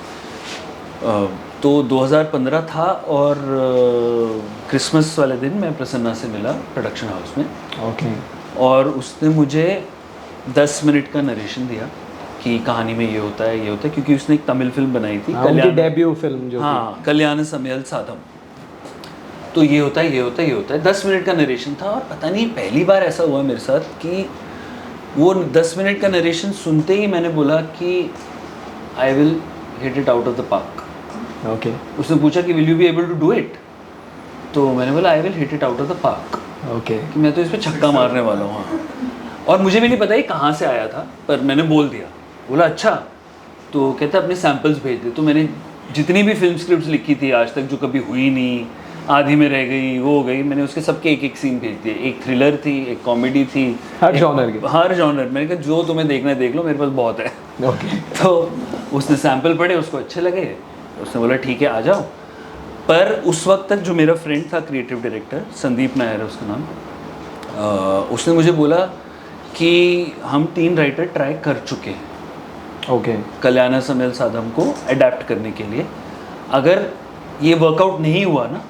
तो 2015 था और क्रिसमस वाले दिन मैं प्रसन्ना से मिला प्रोडक्शन हाउस में। ओके। और उसने मुझे 10 मिनट का नरेशन दिया कि कहानी में ये होता है, क्योंकि उसने एक तमिल फिल्म बनाई थी, उनकी डेब्यू फिल्म जो हाँ, कल्याण समयल साधम। तो ये होता है 10 मिनट का नरेशन था। और पता नहीं पहली बार ऐसा हुआ मेरे साथ कि वो 10 मिनट का नरेशन सुनते ही मैंने बोला कि I will hit it out of the park. Okay. उसने पूछा कि will you be able to do it, तो मैंने बोला I will hit it out of the park. Okay. कि मैं तो इस पर छक्का मारने वाला हूँ। हाँ। और मुझे भी नहीं पता ये कहाँ से आया था, पर मैंने बोल दिया। बोला अच्छा, तो कहता अपने सैम्पल्स भेज दे। तो मैंने जितनी भी फिल्म स्क्रिप्ट्स लिखी थी आज तक जो कभी हुई नहीं, आधी में रह गई, वो हो गई, मैंने उसके सबके एक एक सीन भेज दिए। एक थ्रिलर थी, एक कॉमेडी थी, हर जॉनर के। हर जॉनर। मैंने कहा जो तुम्हें देखना है देख लो, मेरे पास बहुत है। ओके। तो उसने सैम्पल पढ़े, उसको अच्छे लगे, उसने बोला ठीक है आ जाओ। पर उस वक्त तक जो मेरा फ्रेंड था क्रिएटिव डायरेक्टर संदीप नायर है उसका नाम, उसने मुझे बोला कि हम 3 राइटर ट्राई कर चुके हैं ओके। कल्याण समयल साधम को अडेप्ट करने के लिए। अगर ये वर्कआउट नहीं हुआ ना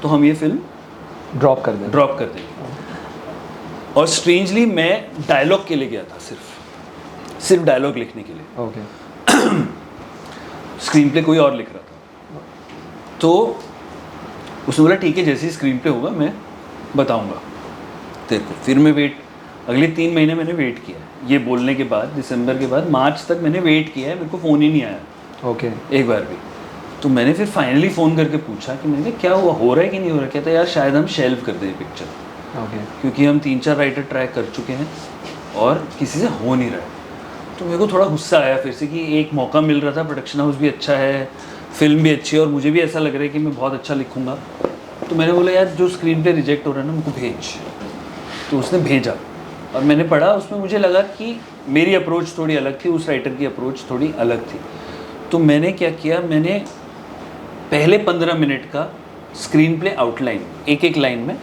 तो हम ये फिल्म ड्रॉप कर देंगे। और स्ट्रेंजली मैं डायलॉग के लिए गया था, सिर्फ डायलॉग लिखने के लिए। ओके। स्क्रीन प्ले कोई और लिख रहा था। तो उसने बोला ठीक है, जैसे ही स्क्रीन प्ले होगा मैं बताऊंगा तेरे को। फिर मैं अगले 3 महीने मैंने वेट किया। ये बोलने के बाद दिसंबर के बाद मार्च तक मैंने वेट किया है, मेरे को फ़ोन ही नहीं आया। ओके। एक बार भी। तो मैंने फिर फाइनली फ़ोन करके पूछा कि मैंने कहा क्या हुआ, हो रहा है कि नहीं हो रहा। कहता यार शायद हम शेल्व कर दें पिक्चर। ओके। क्योंकि हम 3-4 राइटर ट्राई कर चुके हैं और किसी से हो नहीं रहा है। तो मेरे को थोड़ा गुस्सा आया फिर से कि एक मौका मिल रहा था, प्रोडक्शन हाउस भी अच्छा है, फिल्म भी अच्छी है और मुझे भी ऐसा लग रहा है कि मैं बहुत अच्छा लिखूंगा। तो मैंने बोला यार जो स्क्रीन प्ले रिजेक्ट हो रहा है ना मुझको भेज। तो उसने भेजा और मैंने पढ़ा। उसमें मुझे लगा कि मेरी अप्रोच थोड़ी अलग थी, उस राइटर की अप्रोच थोड़ी अलग थी। तो मैंने क्या किया, मैंने पहले 15 मिनट का स्क्रीन प्ले आउटलाइन एक एक लाइन में,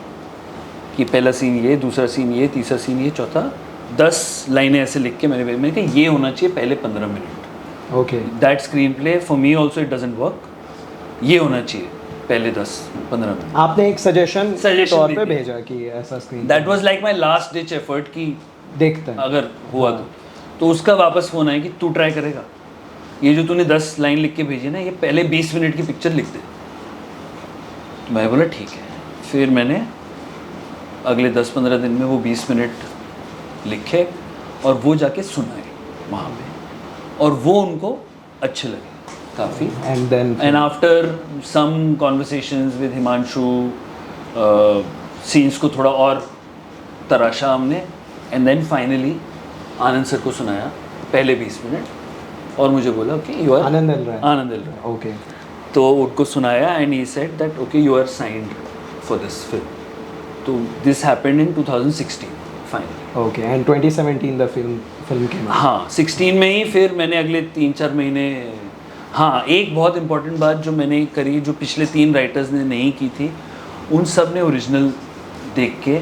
कि पहला सीन ये, दूसरा सीन ये, तीसरा सीन ये, चौथा, 10 लाइनें ऐसे लिख के मैंने कहा ये होना चाहिए पहले 15 minute. Okay. That screen play for me also it doesn't work, ये होना चाहिए पहले 10-15 मिनट। आपने एक सजेशन तौर पे दी। भेजा कि ऐसा screen. That was like my last ditch effort कि देखते हैं अगर हुआ तो उसका वापस फ़ोन आया कि तू ट्राई करेगा, ये जो तूने 10 लाइन लिख के भेजी ना, ये पहले 20 मिनट की पिक्चर लिख दे। मैं बोला ठीक है। फिर मैंने अगले 10-15 दिन में वो 20 मिनट लिखे और वो जाके सुनाए वहाँ पे, और वो उनको अच्छे लगे काफ़ी। And after some conversations with Himanshu, scenes को थोड़ा और तराशा हमने, and then finally Anand sir को सुनाया पहले 20 मिनट और मुझे बोला okay you are Anand L Rai. Okay. तो उनको सुनाया and he said that okay you are signed for this film. तो दिस हैपेंड इन 2016 फाइनली। Okay. And 2017 the film came. हाँ 16 में ही फिर मैंने अगले 3-4 महीने। हाँ एक बहुत इम्पोर्टेंट बात जो मैंने करी, जो पिछले 3 राइटर्स ने नहीं की थी, उन सब ने ओरिजिनल देख के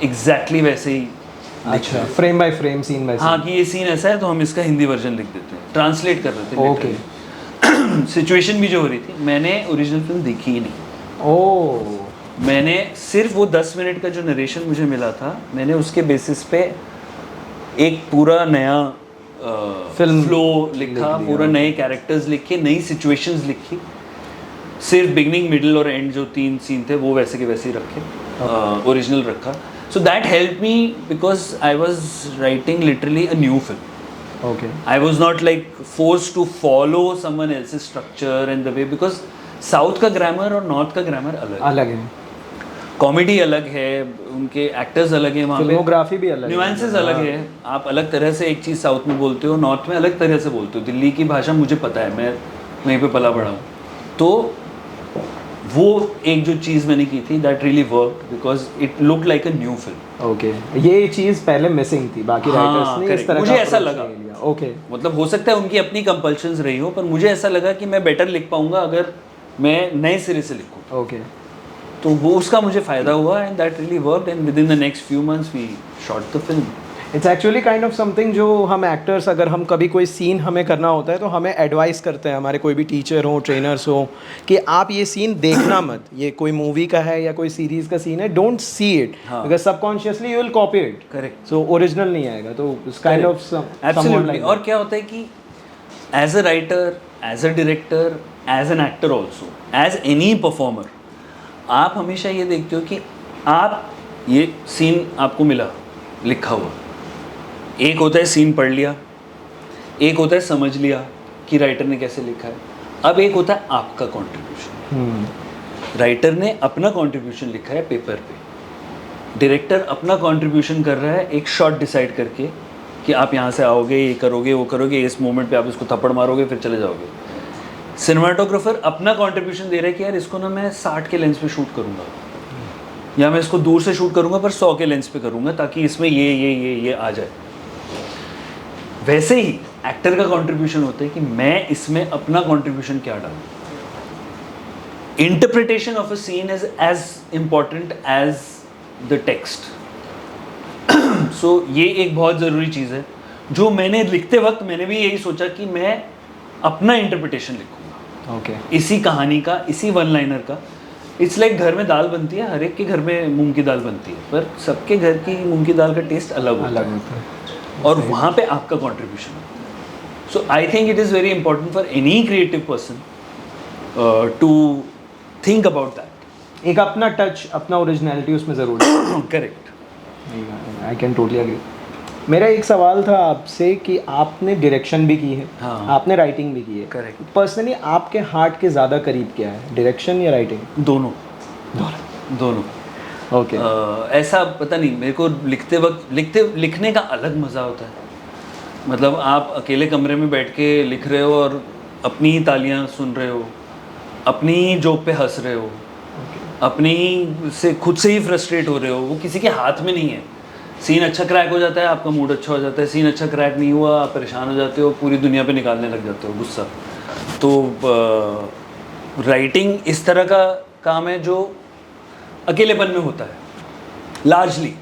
एग्जैक्टली वैसे ही अच्छा frame by frame, scene by scene. हाँ कि ये सीन ऐसा है तो हम इसका हिंदी वर्जन लिख देते हैं, ट्रांसलेट कर रहे थे। ओके। सिचुएशन भी जो हो रही थी, मैंने ओरिजिनल फिल्म देखी ही नहीं। ओह। मैंने सिर्फ वो 10 मिनट का जो नरेशन मुझे मिला था, मैंने उसके बेसिस पे एक पूरा नया फिल्म फ्लो लिखा, पूरा नए कैरेक्टर्स लिखे, नई सिचुएशंस लिखी। सिर्फ बिगनिंग मिडिल और एंड जो 3 सीन थे वो वैसे के वैसे ही रखे, ओरिजिनल रखा। So that help me because I was writing literally a new film. Okay. I was not like force to follow someone else's structure and the way, because south का grammar और north का grammar अलग है, comedy अलग है, उनके actors अलग हैं, वहाँ पे फिल्मोग्राफी भी अलग है, न्यूएंसेस अलग है। आप अलग तरह से एक चीज़ साउथ में बोलते हो, नॉर्थ में अलग तरह से बोलते हो। दिल्ली की भाषा मुझे पता है, मैं वहीं पे पला बड़ा हूँ। तो वो एक जो चीज़ मैंने की थी that really work because it look like a new film. Okay, ये चीज़ पहले मिसिंग थी, बाकी हाँ, राइटर्स ने इस correct. तरह मुझे का ऐसा approach लगा। नहीं लिया। ओके, मतलब हो सकता है उनकी अपनी कंपल्शंस रही हो, पर मुझे ऐसा लगा कि मैं बेटर लिख पाऊंगा अगर मैं नए सिरे से लिखूं। ओके, तो वो उसका मुझे फ़ायदा हुआ and that really worked and within the next few months we shot the film. It's actually kind of something जो हम एक्टर्स, अगर हम कभी कोई सीन हमें करना होता है तो हमें एडवाइस करते हैं, हमारे कोई भी टीचर हो, ट्रेनर्स हो, कि आप ये सीन देखना मत, ये कोई मूवी का है या कोई सीरीज़ का सीन है, डोंट सी इट, हाँ। Because subconsciously you will copy it. Correct, so original नहीं आएगा, तो इट्स काइंड ऑफ एब्सोल्युटली। और क्या होता है कि as a writer, as a director, as an actor also, as any performer, आप हमेशा ये देखते हो कि आप ये सीन आपको मिला लिखा हुआ, एक होता है सीन पढ़ लिया, एक होता है समझ लिया कि राइटर ने कैसे लिखा है, अब एक होता है आपका कंट्रीब्यूशन। राइटर ने अपना कंट्रीब्यूशन लिखा है पेपर पे, डायरेक्टर अपना कंट्रीब्यूशन कर रहा है एक शॉट डिसाइड करके कि आप यहाँ से आओगे, ये करोगे, वो करोगे, इस मोमेंट पे आप इसको थप्पड़ मारोगे, फिर चले जाओगे। सिनेमाटोग्राफर अपना कंट्रीब्यूशन दे रहा है कि यार इसको ना मैं 60 के लेंस पे शूट करूँगा, या मैं इसको दूर से शूट करूँगा पर 100 के लेंस पे करूँगा ताकि इसमें ये आ जाए। वैसे ही एक्टर का कंट्रीब्यूशन होता है कि मैं इसमें अपना कंट्रीब्यूशन क्या डालूं। Interpretation of a scene is as important as the text. So ये एक बहुत ज़रूरी चीज़ है जो मैंने लिखते वक्त मैंने भी यही सोचा कि मैं अपना इंटरप्रिटेशन लिखूंगा। ओके, इसी कहानी का, इसी वन लाइनर का। इट्स लाइक घर में दाल बनती है, हर एक के घर में मूंग की दाल बनती है, पर सबके घर की मूंग की दाल का टेस्ट अलग होता है और वहाँ पे आपका कंट्रीब्यूशन है। So I think it is very important for any creative person to think about that. एक अपना टच, अपना ओरिजिनलिटी उसमें ज़रूर है। Correct, I can totally agree. मेरा एक सवाल था आपसे कि आपने डायरेक्शन भी की है, हाँ। आपने राइटिंग भी की है। करेक्ट। पर्सनली आपके हार्ट के ज़्यादा करीब क्या है, डायरेक्शन या राइटिंग? दोनों। ओके, ऐसा पता नहीं, मेरे को लिखते वक्त लिखने का अलग मज़ा होता है। मतलब आप अकेले कमरे में बैठ के लिख रहे हो और अपनी ही तालियां सुन रहे हो, अपनी ही जोक पे हंस रहे हो, अपनी से खुद से ही फ्रस्ट्रेट हो रहे हो, वो किसी के हाथ में नहीं है। सीन अच्छा क्रैक हो जाता है, आपका मूड अच्छा हो जाता है। सीन अच्छा क्रैक नहीं हुआ, आप परेशान हो जाते हो, पूरी दुनिया पे निकालने लग जाते हो गुस्सा। तो राइटिंग इस तरह का काम है जो अकेलेपन में होता है लार्जली।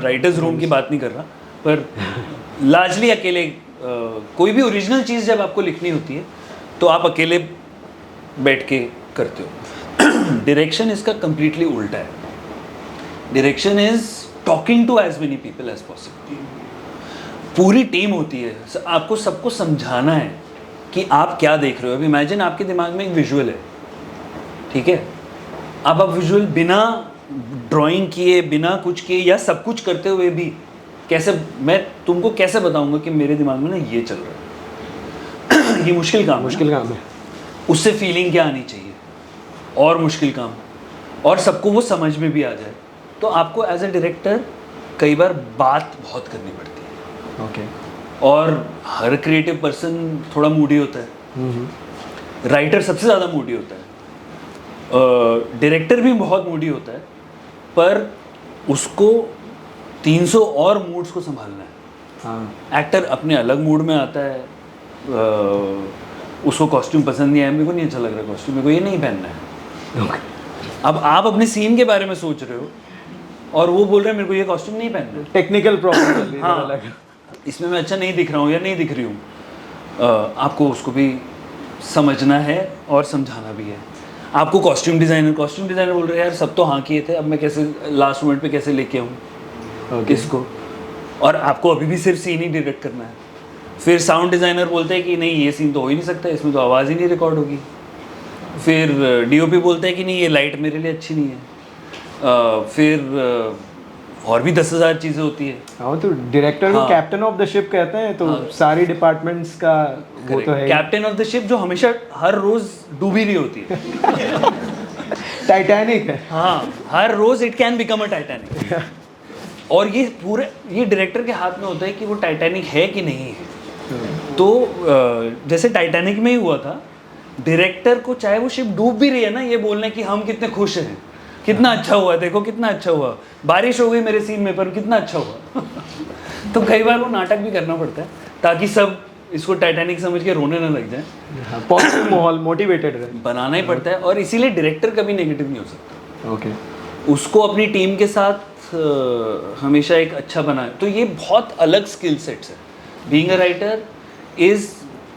राइटर्स रूम की बात नहीं कर रहा, पर लार्जली अकेले कोई भी ओरिजिनल चीज़ जब आपको लिखनी होती है तो आप अकेले बैठ के करते हो। डायरेक्शन इसका कंप्लीटली उल्टा है। Direction is talking to as many people as possible. पूरी टीम होती है, आपको सबको समझाना है कि आप क्या देख रहे हो। अब इमेजिन आपके दिमाग में एक विजुअल है, ठीक है, अब आप विजुअल बिना ड्राइंग किए, बिना कुछ किए या सब कुछ करते हुए भी कैसे, मैं तुमको कैसे बताऊंगा कि मेरे दिमाग में ना ये चल रहा है। ये मुश्किल काम है। उससे फीलिंग क्या आनी चाहिए, और मुश्किल काम, और सबको वो समझ में भी आ जाए। तो आपको एज ए डायरेक्टर कई बार बात बहुत करनी पड़ती है। ओके, और हर क्रिएटिव पर्सन थोड़ा मूडी होता है। राइटर सबसे ज़्यादा मूडी होता है, डायरेक्टर भी बहुत मूडी होता है, पर उसको 300 और मूड्स को संभालना है। हाँ, एक्टर अपने अलग मूड में आता है, उसको कॉस्ट्यूम पसंद नहीं आया, मेरे को नहीं अच्छा लग रहा कॉस्ट्यूम, मेरे को ये नहीं पहनना है। अब आप अपने सीन के बारे में सोच रहे हो और वो बोल रहे हैं मेरे को ये कॉस्ट्यूम नहीं पहनना है। Technical problem. हाँ, इसमें मैं अच्छा नहीं दिख रहा हूँ या नहीं दिख रही हूँ, आपको उसको भी समझना है और समझाना भी है। आपको कॉस्ट्यूम डिज़ाइनर बोल रहे हैं यार सब तो हाँ किए थे, अब मैं कैसे लास्ट मोमेंट पे कैसे लेके आऊँ किसको, और आपको अभी भी सिर्फ सीन ही डायरेक्ट करना है। फिर साउंड डिज़ाइनर बोलते हैं कि नहीं ये सीन तो हो ही नहीं सकता, इसमें तो आवाज़ ही नहीं रिकॉर्ड होगी। फिर डीओपी बोलते हैं कि नहीं ये लाइट मेरे लिए अच्छी नहीं है। फिर और भी 10,000 चीज़ें होती है। हाँ, तो डायरेक्टर को कैप्टन ऑफ द शिप कहते हैं, तो सारी डिपार्टमेंट्स का वो तो है। कैप्टन ऑफ द शिप जो हमेशा हर रोज डूबी रही होती है। टाइटैनिक है। हाँ, हर रोज it can become a Titanic. और ये डायरेक्टर के हाथ में होता है कि वो टाइटैनिक है कि नहीं है। तो जैसे टाइटैनिक में ही हुआ था डायरेक्टर को चाहे वो शिप डूब भी रही है ना, ये बोलना कि हम कितने खुश हैं, कितना अच्छा हुआ, देखो कितना अच्छा हुआ, बारिश हो गई मेरे सीन में पर कितना अच्छा हुआ। तो कई बार वो नाटक भी करना पड़ता है ताकि सब इसको टाइटैनिक समझ के रोने ना लग जाए। पॉजिटिव माहौल, मोटिवेटेड रहे, बनाना ही पड़ता है, और इसीलिए डायरेक्टर कभी नेगेटिव नहीं हो सकता। ओके। उसको अपनी टीम के साथ हमेशा एक अच्छा बनाए। तो ये बहुत अलग स्किल सेट्स है। Being a writer is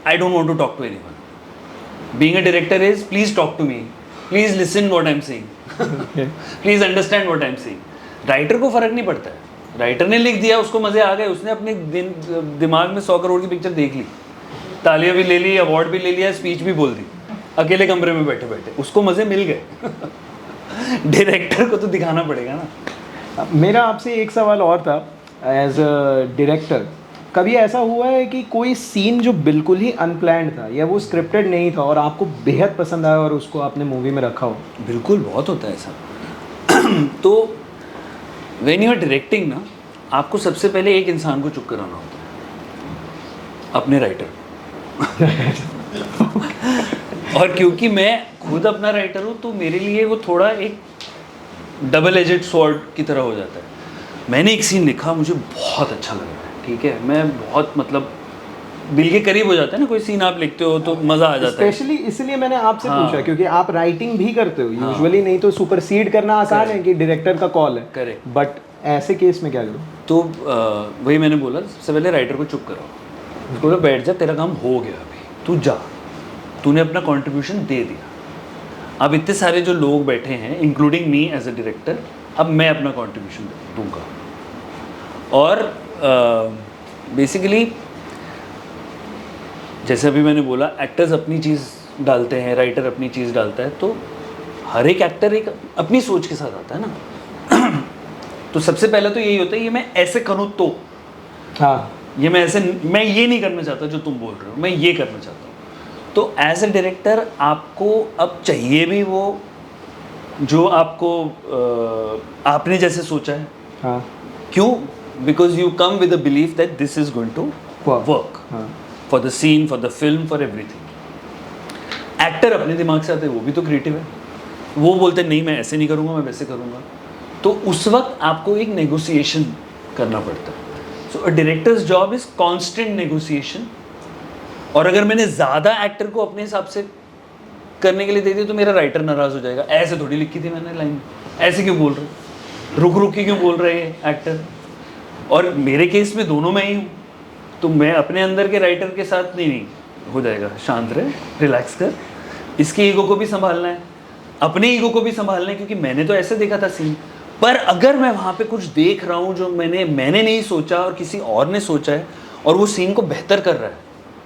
I don't want to talk to anyone. Being a director is please talk to me, please listen what I am saying, please understand what I am saying. Writer को फर्क नहीं पड़ता है, writer ने लिख दिया, उसको मजे आ गए, उसने अपने दिमाग में 100 करोड़ की पिक्चर देख ली, तालियां भी ले ली, अवार्ड भी ले लिया, स्पीच भी बोल दी, अकेले कमरे में बैठे बैठे उसको मजे मिल गए। डायरेक्टर को तो दिखाना पड़ेगा ना। मेरा आपसे एक सवाल और था, एज अ डायरेक्टर कभी ऐसा हुआ है कि कोई सीन जो बिल्कुल ही अनप्लैंड था या वो स्क्रिप्टेड नहीं था और आपको बेहद पसंद आया और उसको आपने मूवी में रखा हो? बिल्कुल, बहुत होता है ऐसा। तो व्हेन यू आर डायरेक्टिंग ना, आपको सबसे पहले एक इंसान को चुप कराना होता है, अपने राइटर। और क्योंकि मैं खुद अपना राइटर हूँ तो मेरे लिए वो थोड़ा एक डबल एजेड स्वॉर्ड की तरह हो जाता है। मैंने एक सीन लिखा, मुझे बहुत अच्छा लगा, ठीक है, मैं बहुत मतलब दिल के करीब हो जाता है ना, कोई सीन आप लिखते हो तो मज़ा आ जाता है। स्पेशली इसलिए मैंने आपसे हाँ। पूछा क्योंकि आप राइटिंग भी करते हो हाँ। यूजुअली, नहीं तो सुपरसीड करना आसान है कि डायरेक्टर का कॉल है, करेक्ट। बट ऐसे केस में क्या करूँ? तो वही मैंने बोला, सबसे पहले राइटर को चुप कराओ, उसको बोला बैठ जा, तेरा काम हो गया, अभी तू जा, तूने अपना कंट्रीब्यूशन दे दिया। अब इतने सारे जो लोग बैठे हैं including me as a director, अब मैं अपना कंट्रीब्यूशन दूंगा। और बेसिकली जैसे अभी मैंने बोला, एक्टर्स अपनी चीज़ डालते हैं, राइटर अपनी चीज़ डालता है, तो हर एक एक्टर एक अपनी सोच के साथ आता है ना। तो सबसे पहले तो यही होता है, ये मैं ऐसे करूँ तो, हाँ, ये मैं ऐसे, मैं ये नहीं करना चाहता जो तुम बोल रहे हो, मैं ये करना चाहता हूँ। तो एज अ डायरेक्टर आपको अब चाहिए भी वो जो आपको आपने जैसे सोचा है। हाँ, क्यों? Because you come with the belief that this is going to work हाँ, for the scene, for the film, for everything. Actor अपने दिमाग से आते हैं, वो भी तो क्रिएटिव है, वो बोलते हैं नहीं मैं ऐसे नहीं करूँगा, मैं वैसे करूँगा। तो उस वक्त आपको एक नेगोशिएशन करना पड़ता है। So a director's job is constant negotiation. और अगर मैंने ज़्यादा एक्टर को अपने हिसाब से करने के लिए दे दिया तो मेरा राइटर नाराज़ हो जाएगा, ऐसे थोड़ी लिखी थी मैंने लाइन, ऐसे क्यों बोल रहे, रुक रुक के क्यों बोल रहे हैं एक्टर। और मेरे केस में दोनों मैं ही हूँ, तो मैं अपने अंदर के राइटर के साथ नहीं हो जाएगा, शांत रहे, रिलैक्स कर, इसके ईगो को भी संभालना है, अपने ईगो को भी संभालना है, क्योंकि मैंने तो ऐसे देखा था सीन। पर अगर मैं वहाँ पे कुछ देख रहा हूँ जो मैंने नहीं सोचा और किसी और ने सोचा है और वो सीन को बेहतर कर रहा है,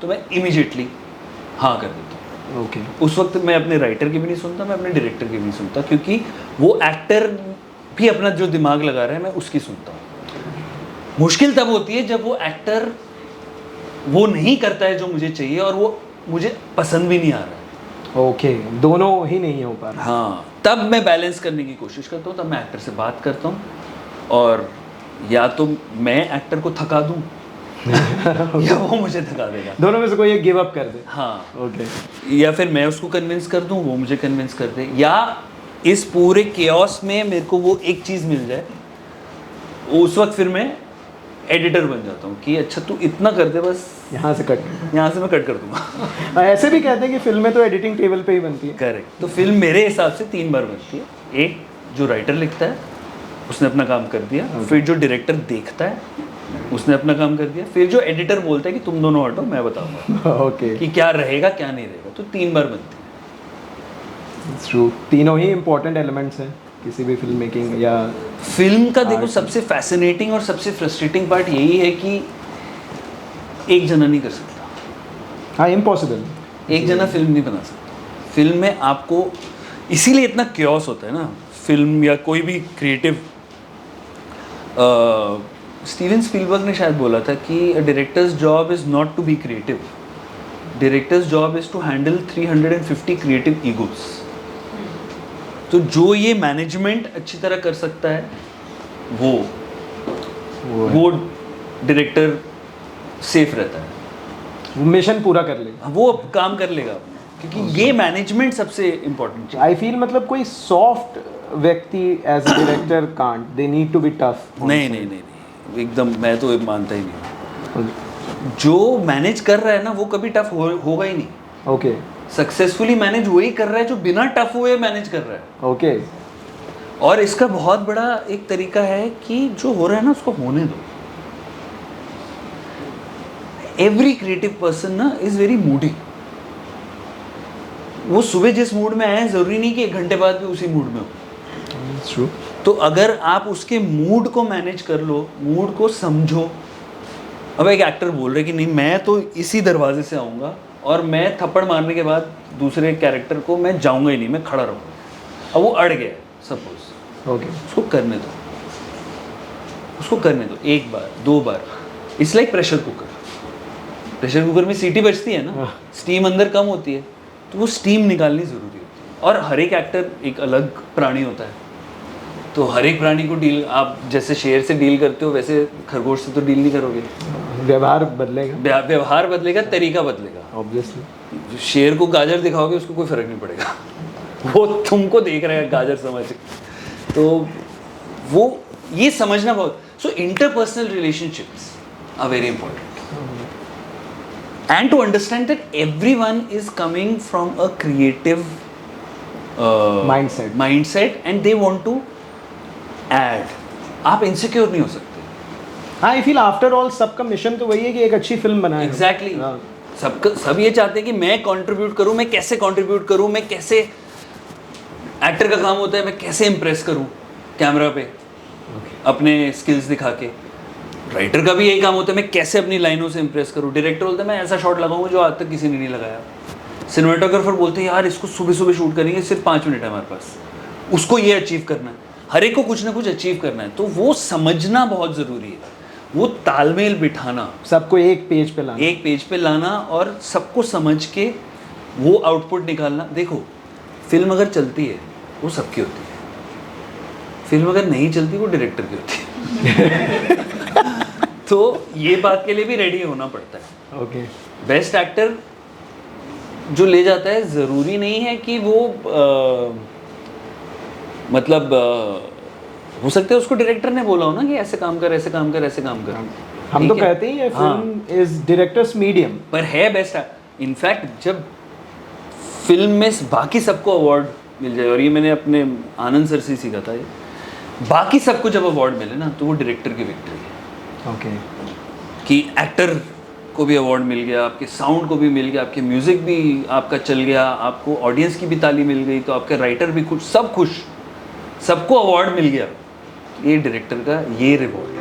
तो मैं इमीडिएटली हाँ कर देता हूँ। ओके। उस वक्त मैं अपने राइटर की भी नहीं सुनता, मैं अपने डायरेक्टर की भी नहीं सुनता, क्योंकि वो एक्टर भी अपना जो दिमाग लगा रहा है मैं उसकी सुनता हूँ। मुश्किल तब होती है जब वो एक्टर वो नहीं करता है जो मुझे चाहिए और वो मुझे पसंद भी नहीं आ रहा है। ओके, दोनों ही नहीं हो पा रहा। हाँ, तब मैं बैलेंस करने की कोशिश करता हूँ, तब मैं एक्टर से बात करता हूँ, और या तो मैं एक्टर को थका दूँ या वो मुझे थका देगा, दोनों में से कोई एक गिव अप कर दे। हाँ, ओके। या फिर मैं उसको कन्विंस कर दूँ, वो मुझे कन्विंस कर दे, या इस पूरे केओस में मेरे को वो एक चीज़ मिल जाए, उस वक्त फिर मैं एडिटर बन जाता हूँ कि अच्छा तू इतना कर दे, बस यहाँ से कट। यहाँ से मैं कट कर दूँगा। ऐसे भी कहते हैं कि फिल्में तो एडिटिंग टेबल पे ही बनती है। करेक्ट। तो फिल्म मेरे हिसाब से 3 बार बनती है। एक जो राइटर लिखता है उसने अपना काम कर दिया, फिर जो डायरेक्टर देखता है उसने अपना काम कर दिया, फिर जो एडिटर बोलता है कि तुम दोनों हटो मैं बताऊंगा ओके। कि क्या रहेगा क्या नहीं रहेगा। तो 3 बार बनती है। ट्रू, तीनों ही इम्पोर्टेंट एलिमेंट्स हैं किसी भी फिल्म मेकिंग या फिल्म का देखो सबसे फैसिनेटिंग और सबसे फ्रस्ट्रेटिंग पार्ट यही है कि एक जना नहीं कर सकता। हाँ, इम्पॉसिबल। एक जना फिल्म नहीं बना सकता। फिल्म में आपको इसीलिए इतना क्योस होता है ना, फिल्म या कोई भी क्रिएटिव। स्टीवन स्पीलबर्ग ने शायद बोला था कि director's job is not to be creative, director's job is to handle 350 creative egos. तो जो ये मैनेजमेंट अच्छी तरह कर सकता है वो डायरेक्टर सेफ रहता है, वो मिशन पूरा कर लेगा। वो अब काम कर लेगा। क्योंकि ये मैनेजमेंट सबसे इम्पोर्टेंट है। आई फील मतलब कोई सॉफ्ट व्यक्ति as a director can't, they need to be tough. नहीं, एकदम मैं तो मानता ही नहीं। जो मैनेज कर रहा है ना वो कभी टफ होगा ही नहीं। ओके सक्सेसफुली मैनेज वही कर रहा है जो बिना टफ हुए मैनेज कर रहा है। ओके। और इसका बहुत बड़ा एक तरीका है कि जो हो रहा है ना उसको होने दो। एवरी क्रिएटिव पर्सन ना इज वेरी मूडी। वो सुबह जिस मूड में आए जरूरी नहीं कि 1 घंटे बाद भी उसी मूड में हो। ट्रू। तो अगर आप उसके मूड को मैनेज कर लो, मूड को समझो। अब एक एक्टर बोल रहे कि नहीं मैं तो इसी दरवाजे से आऊँगा और मैं थप्पड़ मारने के बाद दूसरे कैरेक्टर को मैं जाऊँगा ही नहीं, मैं खड़ा रहूँगा। अब वो अड़ गया सपोज, ओके। उसको करने दो, उसको करने दो 1 बार 2 बार। It's like pressure cooker. Pressure cooker में सीटी बजती है ना, स्टीम अंदर कम होती है, तो वो स्टीम निकालनी ज़रूरी होती है। और हर एक एक्टर एक अलग प्राणी होता है, तो हर एक प्राणी को डील, आप जैसे शेर से डील करते हो वैसे खरगोश से तो डील नहीं करोगे। व्यवहार बदलेगा, व्यवहार बदलेगा, तरीका बदलेगा। ऑब्वियसली। शेर को गाजर दिखाओगे उसको कोई फर्क नहीं पड़ेगा, वो तुमको देख रहा है गाजर समझ। तो वो ये समझना बहुत। So interpersonal relationships are very important, and to understand that everyone is coming from a creative mindset and they want to add. आप insecure नहीं हो सकते। हाँ, आई फील आफ्टर ऑल सबका मिशन तो वही है कि एक अच्छी फिल्म बनाए। एग्जैक्टली सब ये चाहते हैं कि मैं कंट्रीब्यूट करूं, मैं कैसे कंट्रीब्यूट करूं, मैं कैसे, एक्टर का काम होता है मैं कैसे इम्प्रेस करूं कैमरा पे अपने स्किल्स दिखा के। राइटर का भी यही काम होता है मैं कैसे अपनी लाइनों से इंप्रेस करूँ। डायरेक्टर बोलता है मैं ऐसा शॉट लगाऊंगा जो आज तक किसी ने नहीं लगाया। सिनेमेटोग्राफर बोलते हैं यार इसको सुबह सुबह शूट करेंगे, सिर्फ 5 मिनट है हमारे पास, उसको ये अचीव करना है। हर एक को कुछ ना कुछ अचीव करना है, तो वो समझना बहुत ज़रूरी है, वो तालमेल बिठाना, सबको एक पेज पे लाना और सबको समझ के वो आउटपुट निकालना। देखो फिल्म अगर चलती है वो सबकी होती है, फिल्म अगर नहीं चलती वो डायरेक्टर की होती है। तो ये बात के लिए भी रेडी होना पड़ता है। ओके। बेस्ट एक्टर जो ले जाता है ज़रूरी नहीं है कि वो हो सकता है उसको डायरेक्टर ने बोला हो ना कि ऐसे काम कर, ऐसे काम कर, ऐसे काम कर। हम तो कहते ही फिल्म इज डायरेक्टर्स मीडियम, पर है बेस्ट। इनफैक्ट जब फिल्म में बाकी सबको अवार्ड मिल जाए, और ये मैंने अपने आनंद सर से सीखा था, ये बाकी सबको जब अवार्ड मिले ना तो वो डायरेक्टर की विक्ट्री है। ओके। कि एक्टर को भी अवार्ड मिल गया, आपके साउंड को भी मिल गया, आपके म्यूज़िक भी आपका चल गया, आपको ऑडियंस की भी ताली मिल गई, तो आपके राइटर भी खुश, सब खुश, सबको अवार्ड मिल गया। ये डायरेक्टर का ये रिवॉर्ड है।